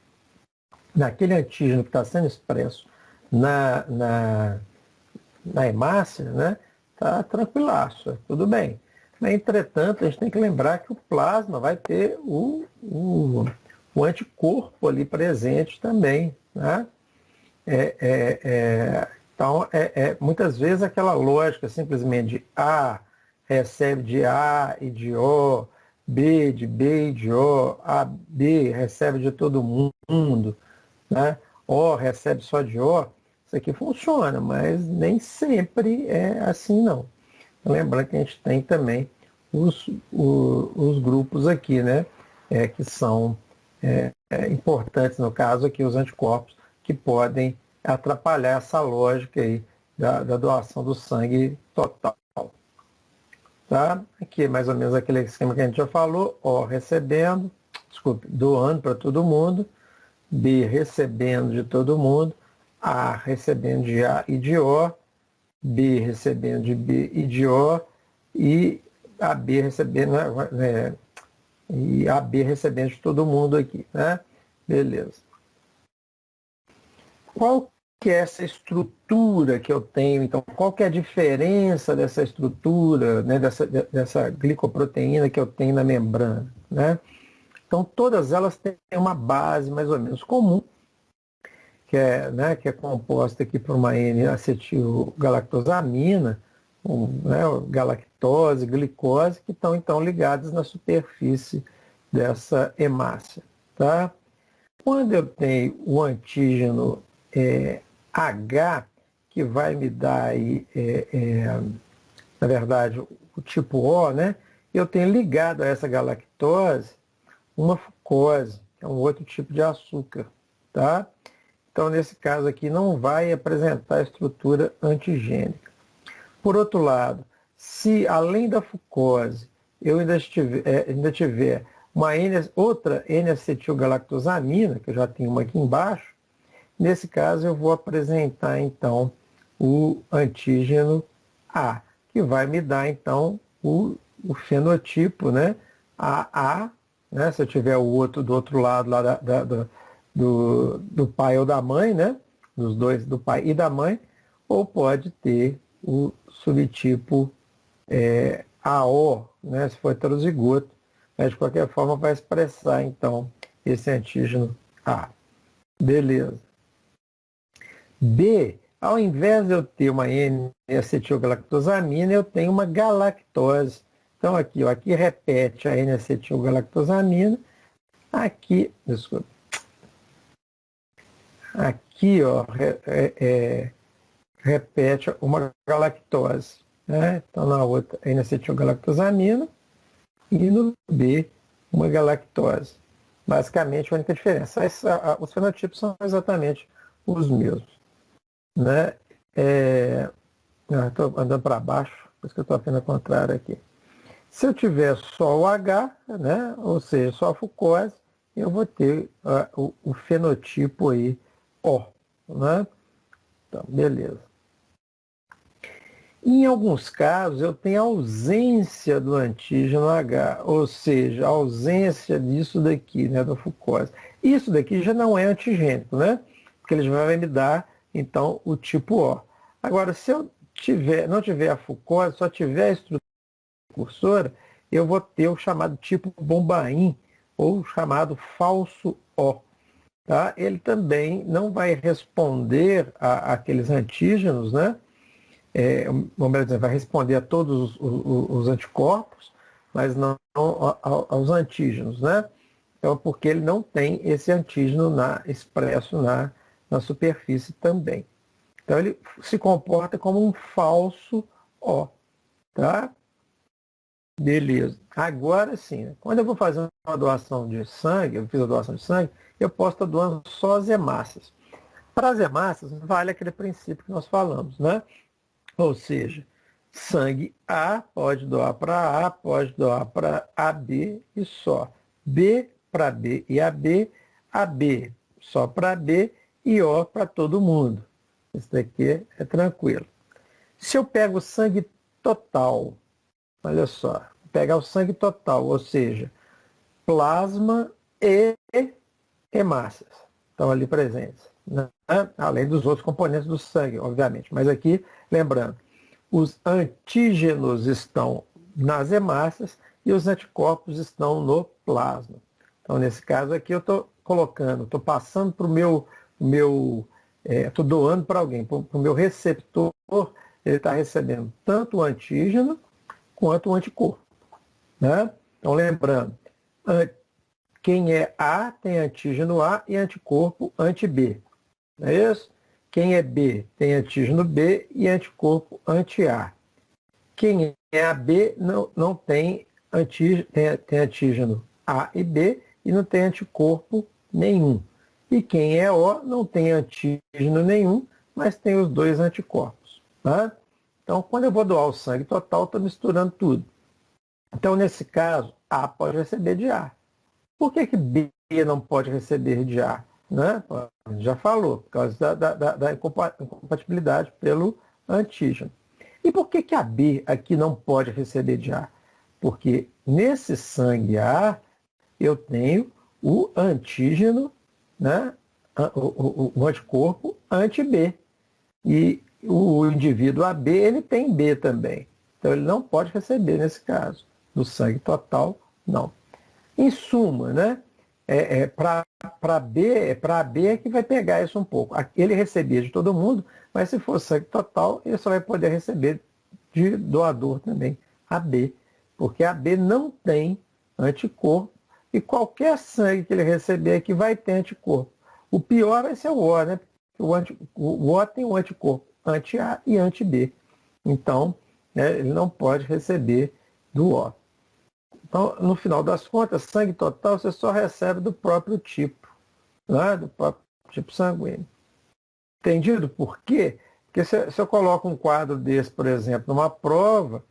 naquele antígeno que está sendo expresso na hemácia, né? Tá tranquilaço, tudo bem. Mas, entretanto, a gente tem que lembrar que o plasma vai ter o anticorpo ali presente também, né? Então, muitas vezes aquela lógica simplesmente de A recebe de A e de O, B de B e de O, A, B recebe de todo mundo, né? O recebe só de O, isso aqui funciona, mas nem sempre é assim não. Lembrando que a gente tem também os grupos aqui, né? Que são importantes, no caso aqui, os anticorpos, que podem atrapalhar essa lógica aí da doação do sangue total. Tá? Aqui é mais ou menos aquele esquema que a gente já falou, O recebendo, doando para todo mundo, B recebendo de todo mundo, A recebendo de A e de O, B recebendo de B e de O, e a B recebendo, e a B recebendo de todo mundo aqui, né? Beleza. Qual que é essa estrutura que eu tenho? Então, qual que é a diferença dessa estrutura, né, dessa glicoproteína que eu tenho na membrana, né? Então, todas elas têm uma base mais ou menos comum, que é composta aqui por uma N-acetilgalactosamina, né, galactose, glicose, que estão então ligadas na superfície dessa hemácia. Tá? Quando eu tenho o antígeno H, que vai me dar aí, na verdade, o tipo O, né, eu tenho ligado a essa galactose uma fucose, que é um outro tipo de açúcar. Tá? Então, nesse caso aqui, não vai apresentar estrutura antigênica. Por outro lado, se além da fucose eu ainda tiver outra N-acetilgalactosamina, que eu já tenho uma aqui embaixo, nesse caso eu vou apresentar então o antígeno A, que vai me dar então o fenotipo, né? AA, né? Se eu tiver o outro do outro lado lá do pai ou da mãe, né? Dos dois, do pai e da mãe, ou pode ter o subtipo AO, né? Se for heterozigoto, mas de qualquer forma vai expressar então esse antígeno A. Beleza. B, ao invés de eu ter uma N-acetilgalactosamina, eu tenho uma galactose. Então aqui, ó, aqui repete a N-acetilgalactosamina, aqui, desculpa, aqui, ó, repete uma galactose, né? Então na outra N-acetilgalactosamina e no B uma galactose. Basicamente a única diferença. Os fenotipos são exatamente os mesmos, né? Estou andando para baixo, por isso que eu estou apenas contrário aqui. Se eu tiver só o H, né? Ou seja, só a fucose, eu vou ter o fenotipo aí O, né? Então, beleza. Em alguns casos, eu tenho ausência do antígeno H, ou seja, ausência disso daqui, né, da fucose. Isso daqui já não é antigênico, né? Porque ele já vai me dar, então, o tipo O. Agora, se eu não tiver a fucose, só tiver a estrutura precursora, eu vou ter o chamado tipo Bombaim, ou chamado falso O. Tá? Ele também não vai responder àqueles antígenos, né? Vamos dizer, vai responder a todos os anticorpos, mas não aos antígenos, né? Então, porque ele não tem esse antígeno expresso na superfície também. Então, ele se comporta como um falso O, tá? Beleza. Agora sim, né? Quando eu vou fazer uma doação de sangue, eu fiz a doação de sangue, eu posso estar doando só as hemácias. Para as hemácias, vale aquele princípio que nós falamos, né? Ou seja, sangue A pode doar para A, pode doar para AB e só. B para B e AB só para B e O para todo mundo. Isso daqui é tranquilo. Se eu pego o sangue total, olha só, vou pegar o sangue total, ou seja, plasma e hemácias estão ali presentes, né? Além dos outros componentes do sangue, obviamente. Mas aqui, lembrando, os antígenos estão nas hemácias e os anticorpos estão no plasma. Então, nesse caso aqui, eu estou colocando, estou passando para o estou doando para alguém, para o meu receptor, ele está recebendo tanto o antígeno quanto o anticorpo, né? Então, lembrando, quem é A tem antígeno A e anticorpo anti-B. Não é isso? Quem é B tem antígeno B e anticorpo anti-A. Quem é AB não tem antígeno, tem antígeno A e B e não tem anticorpo nenhum. E quem é O não tem antígeno nenhum, mas tem os dois anticorpos. Tá? Então, quando eu vou doar o sangue total, estou misturando tudo. Então, nesse caso, A pode receber de A. Por que B não pode receber de A? Né? A gente já falou, por causa da incompatibilidade pelo antígeno. E por que a B aqui não pode receber de A? Porque nesse sangue A eu tenho o antígeno, né? o anticorpo anti-B. E o indivíduo AB ele tem B também. Então ele não pode receber nesse caso. No sangue total, não. Em suma, né? Para B é que vai pegar isso um pouco. Ele recebia de todo mundo, mas se for sangue total, ele só vai poder receber de doador também, AB. Porque a B não tem anticorpo e qualquer sangue que ele receber aqui vai ter anticorpo. O pior vai ser o O, né? O O tem um anticorpo anti-A e anti-B. Então, né, ele não pode receber do O. Então, no final das contas, sangue total você só recebe do próprio tipo, né? Do próprio tipo sanguíneo. Entendido por quê? Porque se eu coloco um quadro desse, por exemplo, numa prova,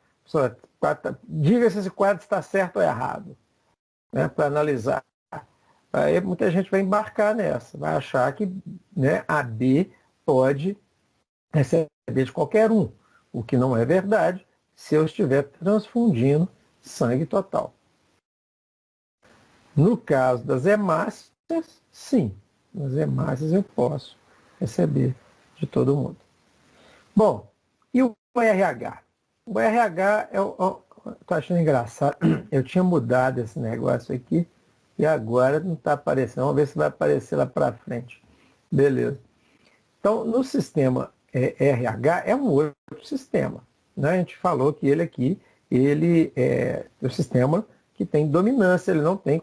diga se esse quadro está certo ou errado, né? Para analisar. Aí muita gente vai embarcar nessa, vai achar que, né, a B pode receber de qualquer um, o que não é verdade se eu estiver transfundindo sangue total. No caso das hemácias, sim, nas hemácias eu posso receber de todo mundo. Bom, e o RH? O RH, eu estou achando engraçado, eu tinha mudado esse negócio aqui e agora não está aparecendo. Vamos ver se vai aparecer lá para frente. Beleza. Então, no sistema RH é um outro sistema, né? A gente falou que ele aqui, ele é o sistema que tem dominância, ele não tem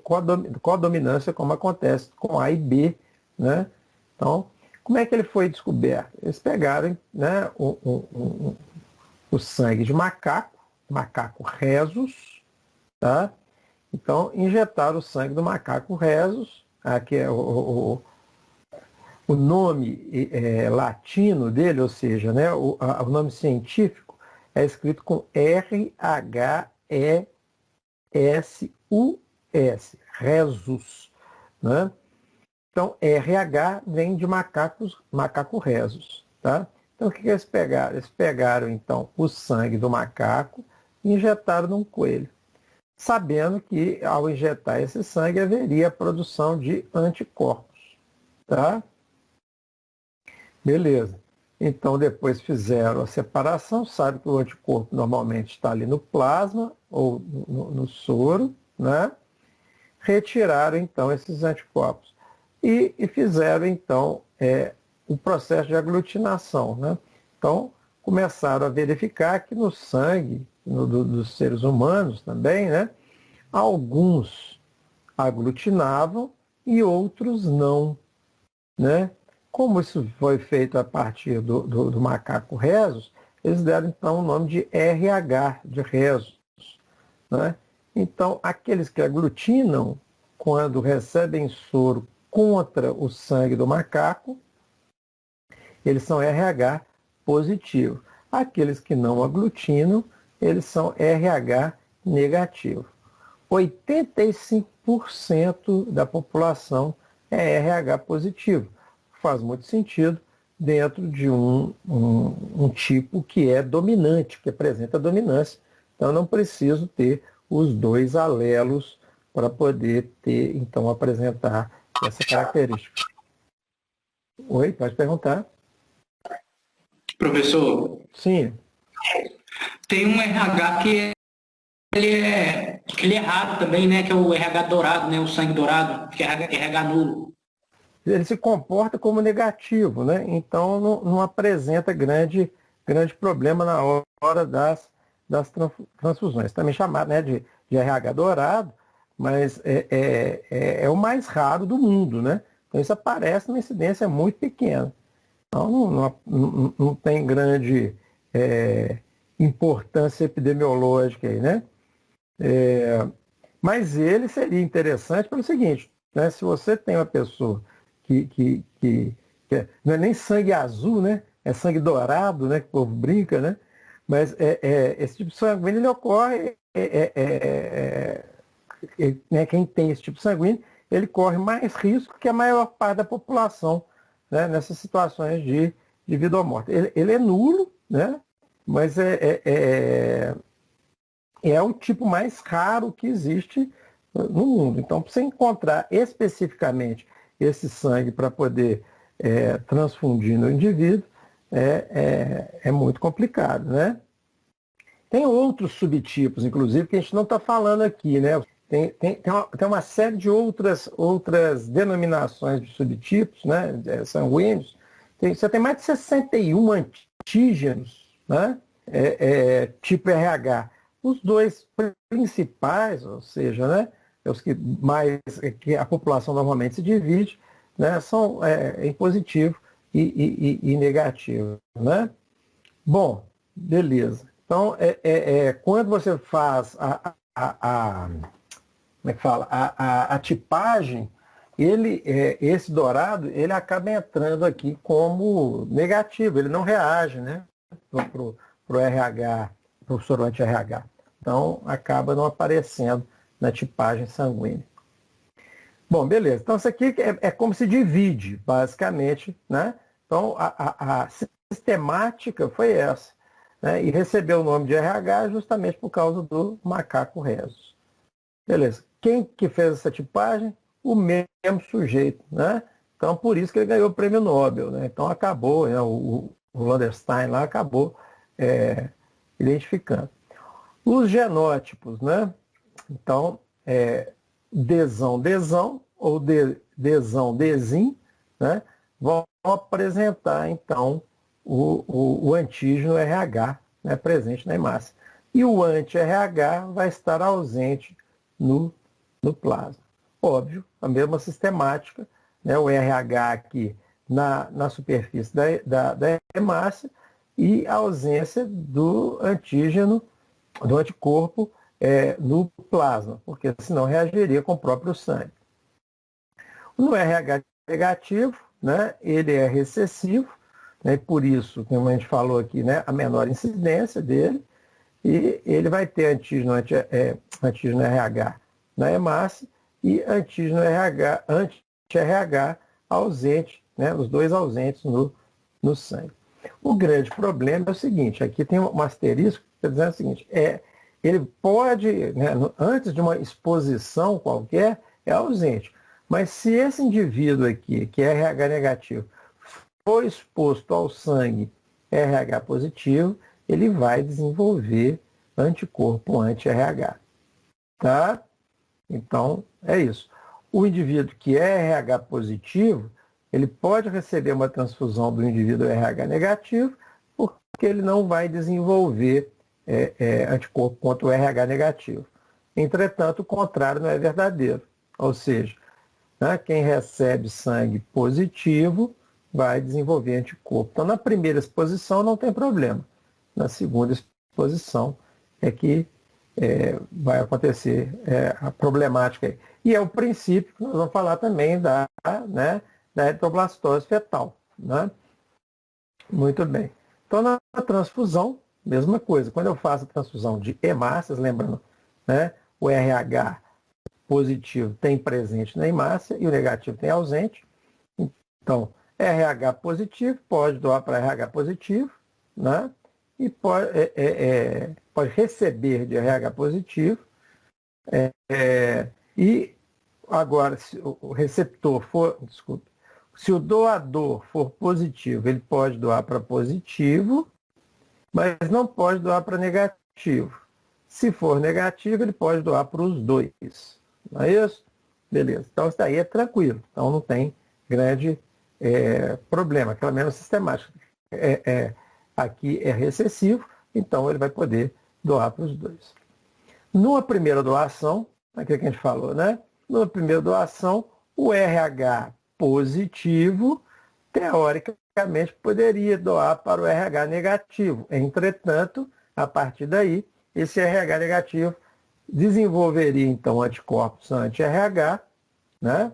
codominância como acontece com A e B, né? Então, como é que ele foi descoberto? Eles pegaram, né, o sangue de macaco rhesus, tá? Então, injetaram o sangue do macaco rhesus, que é o nome latino dele, ou seja, né, o nome científico é escrito com R-H-E-S-U-S, rhesus, né? Então, RH vem de macaco rhesus, tá? Então, o que eles pegaram? Eles pegaram, então, o sangue do macaco e injetaram num coelho, sabendo que, ao injetar esse sangue, haveria a produção de anticorpos, tá? Beleza. Então, depois fizeram a separação, sabe que o anticorpo normalmente está ali no plasma ou no soro, né? Retiraram, então, esses anticorpos e fizeram, então, o processo de aglutinação, né? Então, começaram a verificar que no sangue dos seres humanos também, né? Alguns aglutinavam e outros não, né? Como isso foi feito a partir do macaco rhesus, eles deram então o nome de RH, de rhesus, né? Então, aqueles que aglutinam, quando recebem soro contra o sangue do macaco, eles são RH positivo. Aqueles que não aglutinam, eles são RH negativo. 85% da população é RH positivo. Faz muito sentido dentro de um tipo que é dominante, que apresenta dominância. Então, eu não preciso ter os dois alelos para poder ter, então, apresentar essa característica. Oi, pode perguntar. Professor, Sim. tem um RH que ele é raro também, né? Que é o RH dourado, né? O sangue dourado, que é RH nulo. Ele se comporta como negativo, né? Então não apresenta grande problema na hora das transfusões. Também chamado, né, de RH dourado, mas é o mais raro do mundo, né? Então isso aparece numa incidência muito pequena. Então não tem grande importância epidemiológica aí, né? Mas ele seria interessante pelo seguinte, né? Se você tem uma pessoa que não é nem sangue azul, né? É sangue dourado, né? Que o povo brinca, né? Mas esse tipo de sanguíneo ele ocorre, né? Quem tem esse tipo de sanguíneo, ele corre mais risco que a maior parte da população, né? Nessas situações de vida ou morte. Ele é nulo, né? Mas é o tipo mais raro que existe no mundo. Então, para você encontrar especificamente esse sangue para poder transfundir no indivíduo, é muito complicado, né? Tem outros subtipos, inclusive, que a gente não está falando aqui, né? Tem uma série de outras denominações de subtipos, né? Sanguíneos. Você tem mais de 61 antígenos, né? Tipo RH. Os dois principais, ou seja, né, os que a população normalmente se divide, né, são em positivo e negativo. Né? Bom, beleza. Então, quando você faz como é que fala? A tipagem, esse dourado, ele acaba entrando aqui como negativo, ele não reage, né, para o RH, para o sorvete RH. Então, acaba não aparecendo na tipagem sanguínea. Bom, beleza. Então, isso aqui é como se divide, basicamente, né? Então, a sistemática foi essa, né? E recebeu o nome de RH justamente por causa do macaco rhesus. Beleza. Quem que fez essa tipagem? O mesmo sujeito, né? Então, por isso que ele ganhou o prêmio Nobel, né? Então, acabou, né? O Landerstein lá acabou identificando. Os genótipos, né? Então, desão ou desão, né? Vão apresentar, então, o antígeno RH, né? Presente na hemácia. E o anti-RH vai estar ausente no plasma. Óbvio, a mesma sistemática, né? O RH aqui na superfície da hemácia e a ausência do antígeno, do anticorpo no plasma, porque senão reagiria com o próprio sangue. No RH negativo, né, ele é recessivo, né, por isso, como a gente falou aqui, né, a menor incidência dele, e ele vai ter antígeno RH na hemácia e antígeno anti-RH ausente, né, os dois ausentes no sangue. O grande problema é o seguinte, aqui tem um asterisco que está dizendo o seguinte, ele pode, né, antes de uma exposição qualquer, é ausente. Mas se esse indivíduo aqui, que é RH negativo, for exposto ao sangue RH positivo, ele vai desenvolver anticorpo anti-RH. Tá? Então, é isso. O indivíduo que é RH positivo, ele pode receber uma transfusão do indivíduo RH negativo, porque ele não vai desenvolver anticorpo contra o RH negativo. Entretanto, o contrário não é verdadeiro. Ou seja, né, quem recebe sangue positivo vai desenvolver anticorpo. Então, na primeira exposição não tem problema. Na segunda exposição é que vai acontecer a problemática aí. E é o princípio que nós vamos falar também da eritroblastose fetal. Né? Muito bem. Então, na transfusão, mesma coisa. Quando eu faço a transfusão de hemácias, lembrando, né, o RH positivo tem presente na hemácia e o negativo tem ausente. Então, RH positivo pode doar para RH positivo, né? E pode receber de RH positivo. E agora, se o receptor for, desculpe, se o doador for positivo, ele pode doar para positivo, mas não pode doar para negativo. Se for negativo, ele pode doar para os dois. Não é isso? Beleza. Então, isso daí é tranquilo. Então, não tem grande problema, pelo menos sistemático. Aqui é recessivo, então ele vai poder doar para os dois. Numa primeira doação, aquilo que a gente falou, né? Numa primeira doação, o RH positivo, teoricamente, poderia doar para o RH negativo. Entretanto, a partir daí, esse RH negativo desenvolveria, então, anticorpos anti-RH, né?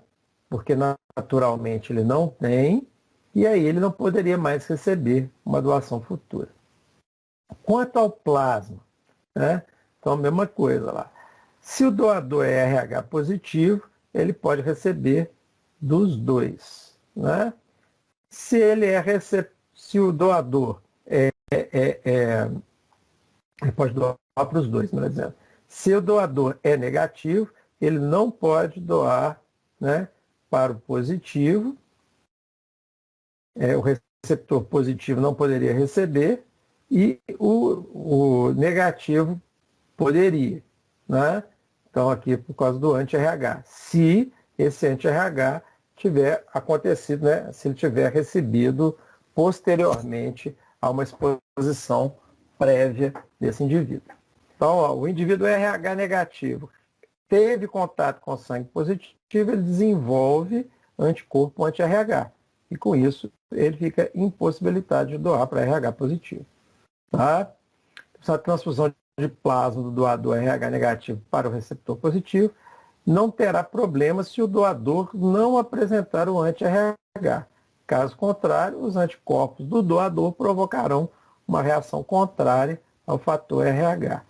Porque naturalmente ele não tem, e aí ele não poderia mais receber uma doação futura. Quanto ao plasma, né? Então, a mesma coisa lá. Se o doador é RH positivo, ele pode receber dos dois, né? Se se o doador ele pode doar para os dois, melhor dizendo. Se o doador é negativo, ele não pode doar, né, para o positivo. O receptor positivo não poderia receber e o negativo poderia, né? Então, aqui por causa do anti-RH. Se esse anti-RH tiver acontecido, né? Se ele tiver recebido posteriormente a uma exposição prévia desse indivíduo. Então, o indivíduo RH negativo teve contato com sangue positivo, ele desenvolve anticorpo anti-RH. E com isso, ele fica impossibilitado de doar para RH positivo. Tá? Essa transfusão de plasma do doador RH negativo para o receptor positivo não terá problema se o doador não apresentar o anti-RH. Caso contrário, os anticorpos do doador provocarão uma reação contrária ao fator RH,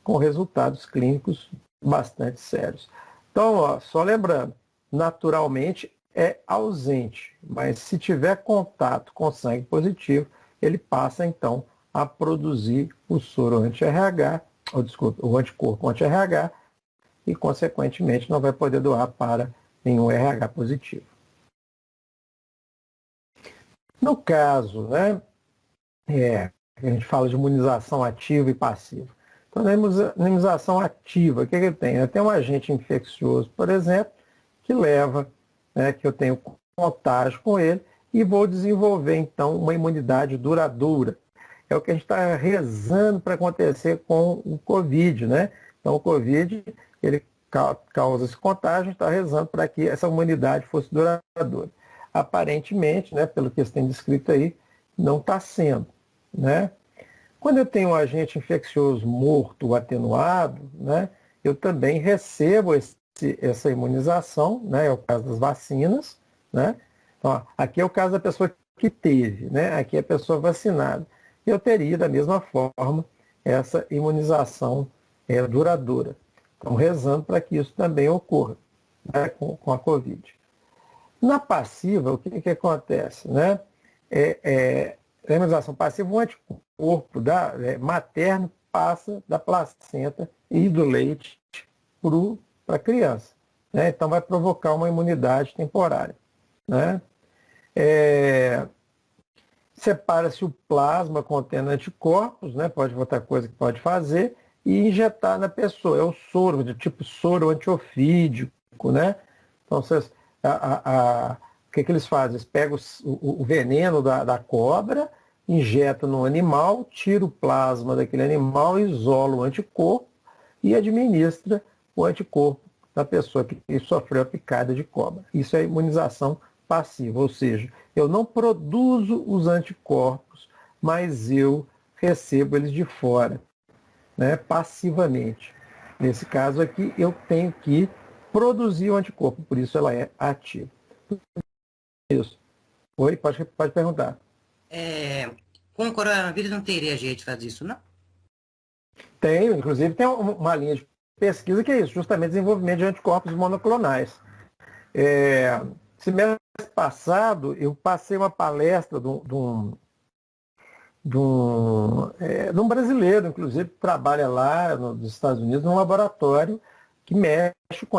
com resultados clínicos bastante sérios. Então, só lembrando, naturalmente é ausente, mas se tiver contato com sangue positivo, ele passa então a produzir o soro anti-RH, o anticorpo anti-RH, e consequentemente não vai poder doar para nenhum RH positivo. No caso, né, a gente fala de imunização ativa e passiva. Então, na imunização ativa, o que ele tem? Ele tem um agente infeccioso, por exemplo, que leva, né, que eu tenho contágio com ele e vou desenvolver, então, uma imunidade duradoura. É o que a gente está rezando para acontecer com o Covid, né? Então, o Covid, ele causa esse contágio, a gente está rezando para que essa imunidade fosse duradoura. Aparentemente, né, pelo que eles têm descrito aí, não está sendo, né? Quando eu tenho um agente infeccioso morto ou atenuado, né, eu também recebo essa imunização, né, é o caso das vacinas, né? Então, aqui é o caso da pessoa que teve, né? Aqui é a pessoa vacinada. Eu teria, da mesma forma, essa imunização duradoura. Então, rezando para que isso também ocorra, né, com a Covid. Na passiva, o que acontece? Né? A imunização passiva, um anticorpo materno passa da placenta e do leite para a criança. Né? Então, vai provocar uma imunidade temporária. Né? Separa-se o plasma contendo anticorpos, né? Pode outra coisa que pode fazer, e injetar na pessoa. É o soro, de tipo soro antiofídico, né? Então, o que eles fazem? Eles pegam o veneno da cobra, injetam no animal, tira o plasma daquele animal, isola o anticorpo e administra o anticorpo da pessoa que sofreu a picada de cobra. Isso é imunização passiva, ou seja, eu não produzo os anticorpos, mas eu recebo eles de fora, né, passivamente. Nesse caso aqui, eu tenho que produzir o anticorpo, por isso ela é ativa. Isso. Oi, pode perguntar. Com o coronavírus não teria jeito de fazer isso, não? Tem, inclusive tem uma linha de pesquisa que é isso, justamente desenvolvimento de anticorpos monoclonais. Semestre passado, eu passei uma palestra de um brasileiro, inclusive, que trabalha lá nos Estados Unidos, num laboratório que mexe com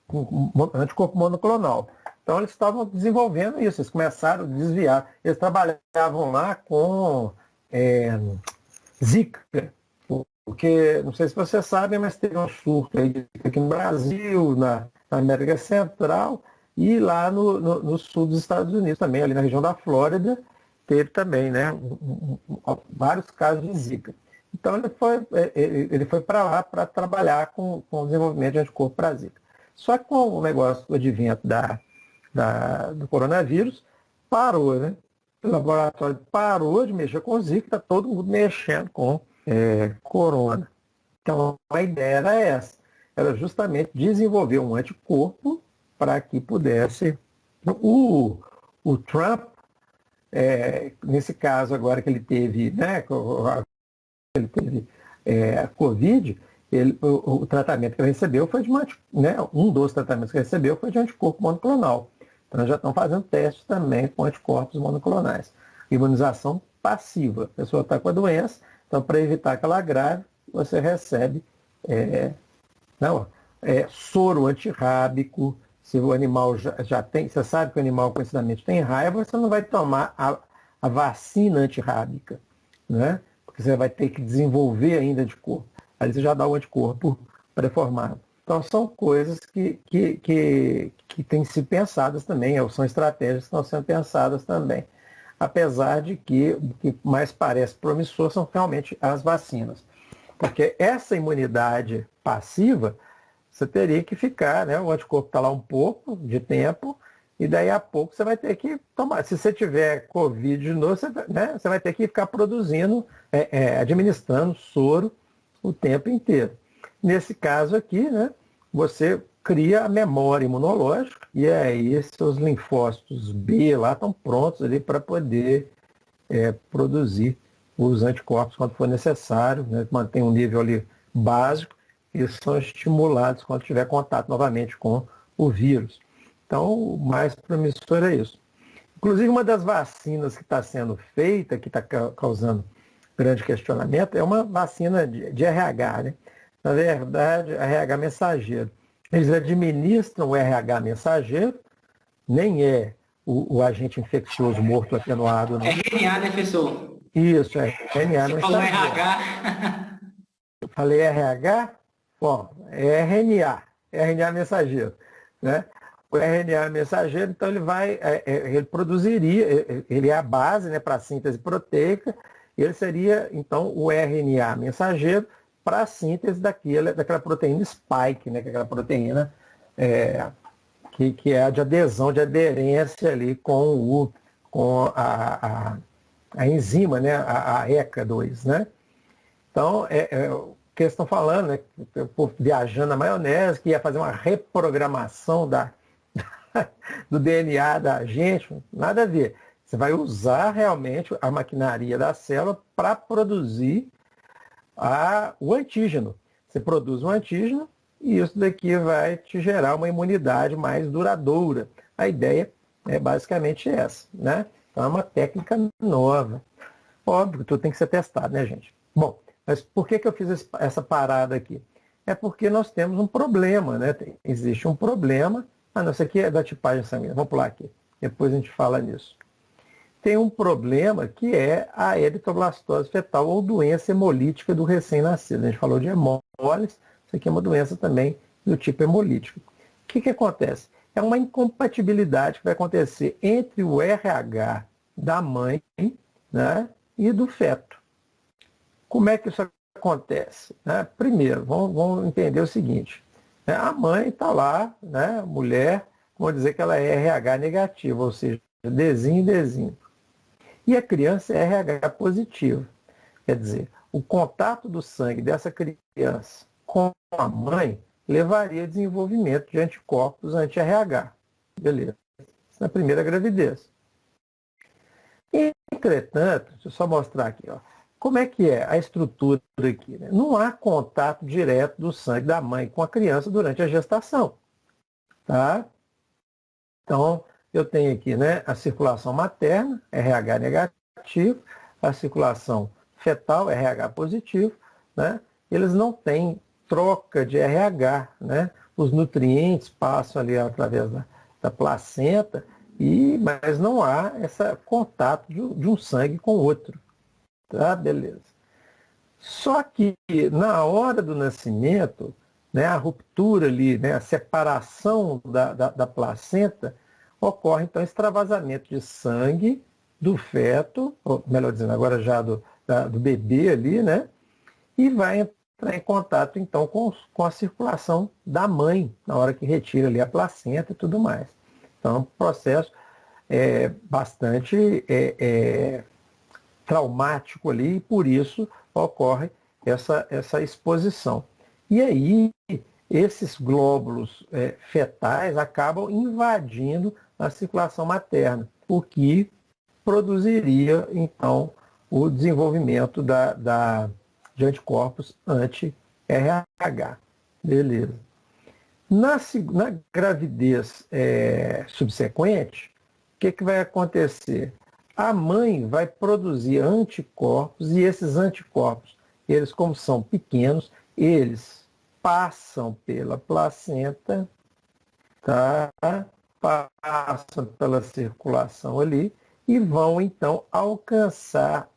com anticorpo monoclonal. Então, eles estavam desenvolvendo isso, eles começaram a desviar. Eles trabalhavam lá com Zika, porque, não sei se vocês sabem, mas teve um surto aí aqui no Brasil, na América Central, e lá no sul dos Estados Unidos também, ali na região da Flórida, teve também, né, vários casos de Zika. Então ele foi para lá para trabalhar com o desenvolvimento de anticorpo para Zika. Só que com o negócio do advento do coronavírus, parou, né? O laboratório parou de mexer com Zika, está todo mundo mexendo com corona. Então a ideia era essa, era justamente desenvolver um anticorpo para que pudesse. O Trump, nesse caso agora que ele teve, né, a Covid, o tratamento que ele recebeu foi um dos tratamentos que ele recebeu foi de anticorpo monoclonal. Então já estão fazendo testes também com anticorpos monoclonais. Imunização passiva. A pessoa está com a doença, então para evitar que ela agrave, você recebe soro antirrábico. Se o animal já tem, você sabe que o animal conhecidamente tem raiva, você não vai tomar a vacina antirrábica, né? Porque você vai ter que desenvolver ainda anticorpo. Aí você já dá o anticorpo pré-formado. Então são coisas que têm sido pensadas também, são estratégias que estão sendo pensadas também. Apesar de que o que mais parece promissor são realmente as vacinas. Porque essa imunidade passiva, você teria que ficar, né? O anticorpo está lá um pouco de tempo, e daí a pouco você vai ter que tomar. Se você tiver Covid de novo, você vai ter que ficar produzindo, administrando soro o tempo inteiro. Nesse caso aqui, né, você cria a memória imunológica, e aí seus linfócitos B lá estão prontos ali para poder produzir os anticorpos quando for necessário, né, mantém um nível ali básico, e são estimulados quando tiver contato novamente com o vírus. Então, o mais promissor é isso. Inclusive, uma das vacinas que está sendo feita, que está causando grande questionamento, é uma vacina de RH, né? Na verdade, RH mensageiro. Eles administram o RH mensageiro, nem é o agente infeccioso morto atenuado, não. É RNA, né, professor? Isso, é RNA mensageiro. Você falou RH. Eu falei RH? Bom, é RNA mensageiro, né? O RNA mensageiro, então ele produziria, ele é a base, né, para a síntese proteica, ele seria, então, o RNA mensageiro para a síntese daquela proteína spike, né, que é aquela proteína que é a de adesão, de aderência ali com a enzima, né, a ECA2, né? Então, o que eles estão falando, né, viajando na maionese, que ia fazer uma reprogramação do DNA da gente, nada a ver. Você vai usar realmente a maquinaria da célula para produzir o antígeno. Você produz um antígeno e isso daqui vai te gerar uma imunidade mais duradoura. A ideia é basicamente essa, né? Então é uma técnica nova. Óbvio, tudo tem que ser testado, né, gente? Bom, mas por que eu fiz essa parada aqui? É porque nós temos um problema, né? Existe um problema. Não, isso aqui é da tipagem sanguínea. Vamos pular aqui. Depois a gente fala nisso. Tem um problema que é a eritroblastose fetal ou doença hemolítica do recém-nascido. A gente falou de hemólises, isso aqui é uma doença também do tipo hemolítico. O que acontece? É uma incompatibilidade que vai acontecer entre o RH da mãe, né, e do feto. Como é que isso acontece? Primeiro, vamos entender o seguinte. A mãe está lá, né, mulher, vamos dizer que ela é RH negativa, ou seja, Dzinho e Dzinho. E a criança é RH positiva. Quer dizer, o contato do sangue dessa criança com a mãe levaria ao desenvolvimento de anticorpos anti-RH. Beleza. Isso na primeira gravidez. Entretanto, deixa eu só mostrar aqui, ó. como é que é a estrutura aqui? Né? Não há contato direto do sangue da mãe com a criança durante a gestação. Tá? Então, eu tenho aqui, né, a circulação materna, RH negativo, a circulação fetal, RH positivo, né? Eles não têm troca de RH, né? Os nutrientes passam ali através da placenta, mas não há esse contato de um sangue com o outro. Tá? Beleza. Só que na hora do nascimento, né, a ruptura ali, né, a separação da placenta, ocorre então extravasamento de sangue do feto, ou melhor dizendo, agora já do bebê ali, né, e vai entrar em contato então com a circulação da mãe, na hora que retira ali a placenta e tudo mais. Então, é um processo bastante traumático ali, e por isso ocorre essa exposição. E aí, esses glóbulos fetais acabam invadindo a circulação materna, o que produziria, então, o desenvolvimento de anticorpos anti-RH. Beleza. Na gravidez subsequente, o que vai acontecer? A mãe vai produzir anticorpos, e esses anticorpos, eles como são pequenos, eles passam pela placenta, tá? Passam pela circulação ali e vão então alcançar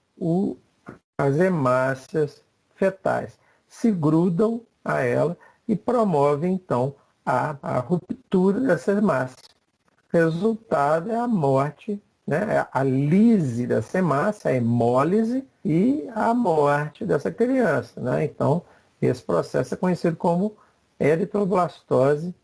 as hemácias fetais, se grudam a ela e promovem então a ruptura dessas hemácias. Resultado é a morte, né? A lise dessa hemácia, a hemólise e a morte dessa criança. Né? Então, esse processo é conhecido como eritroblastose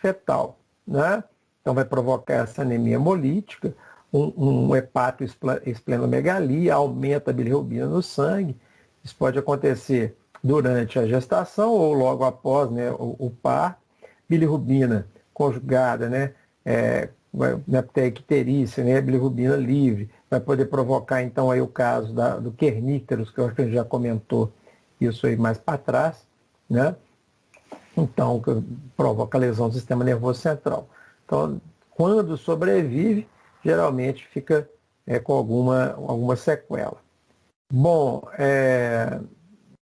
fetal. Né? Então, vai provocar essa anemia hemolítica, um hepatoesplenomegalia, aumenta a bilirrubina no sangue. Isso pode acontecer durante a gestação ou logo após, né, o parto. Bilirrubina conjugada, né, na icterícia, né, bilirrubina livre, vai poder provocar então aí o caso do kerníteros, que eu acho que a gente já comentou isso aí mais para trás, né? Então, provoca lesão do sistema nervoso central. Então, quando sobrevive, geralmente fica com alguma sequela. Bom,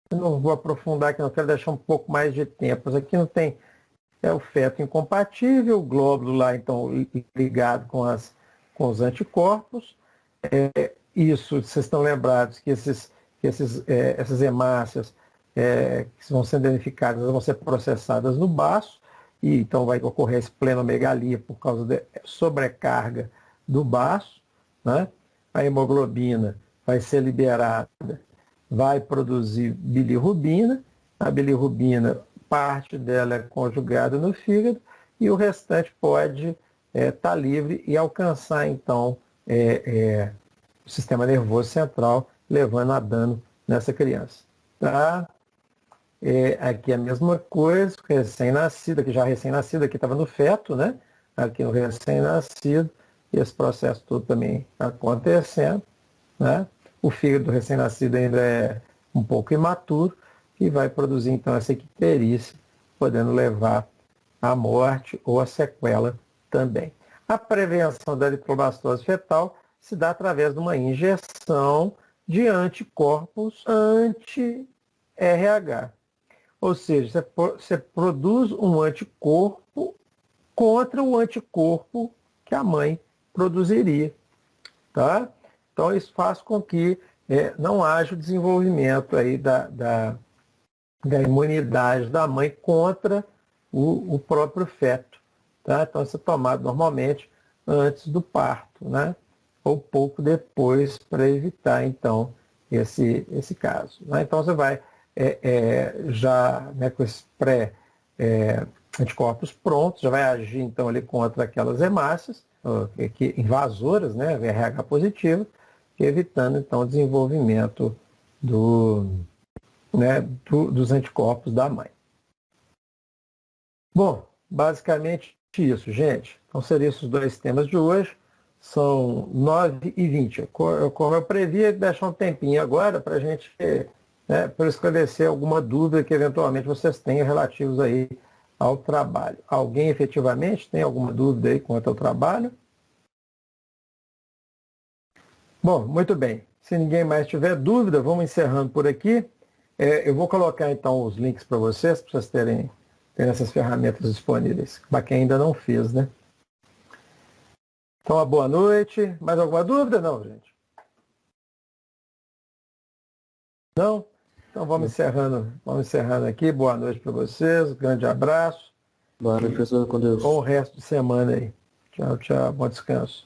eu não vou aprofundar aqui, não quero deixar um pouco mais de tempo. Mas aqui não tem o feto incompatível, o glóbulo lá, então, ligado com os anticorpos. Isso, vocês estão lembrados que essas hemácias que vão ser danificadas, vão ser processadas no baço, e então vai ocorrer a esplenomegalia por causa da sobrecarga do baço, né? A hemoglobina vai ser liberada, vai produzir bilirrubina, a bilirrubina, parte dela é conjugada no fígado, e o restante pode estar livre e alcançar, então, o sistema nervoso central, levando a dano nessa criança. Tá? Aqui a mesma coisa, recém-nascido, aqui já recém-nascido, aqui estava no feto, né? Aqui no recém-nascido, esse processo todo também acontecendo, né? O fígado do recém-nascido ainda é um pouco imaturo e vai produzir então essa icterícia, podendo levar à morte ou à sequela também. A prevenção da eritroblastose fetal se dá através de uma injeção de anticorpos anti-RH. Ou seja, você produz um anticorpo contra o anticorpo que a mãe produziria. Tá? Então, isso faz com que não haja o desenvolvimento aí da imunidade da mãe contra o próprio feto. Tá? Então, isso é tomado normalmente antes do parto, né? Ou pouco depois, para evitar, então, esse caso. Né? Então, você vai já, né, com esses anticorpos prontos, já vai agir, então, ali contra aquelas hemácias invasoras, né, RH positivo, evitando, então, o desenvolvimento dos anticorpos da mãe. Bom, basicamente isso, gente. Então, seriam esses dois temas de hoje. São 9h20. Como eu previ, deixar um tempinho agora para a gente, para esclarecer alguma dúvida que eventualmente vocês tenham relativos aí ao trabalho. Alguém efetivamente tem alguma dúvida aí quanto ao trabalho? Bom, muito bem. Se ninguém mais tiver dúvida, vamos encerrando por aqui. Eu vou colocar então os links para vocês terem essas ferramentas disponíveis, para quem ainda não fez, né? Então, uma boa noite. Mais alguma dúvida? Não, gente? Não? Então vamos encerrando aqui. Boa noite para vocês. Grande abraço. Boa noite, professor. Com Deus. Bom resto de semana aí. Tchau, tchau. Bom descanso.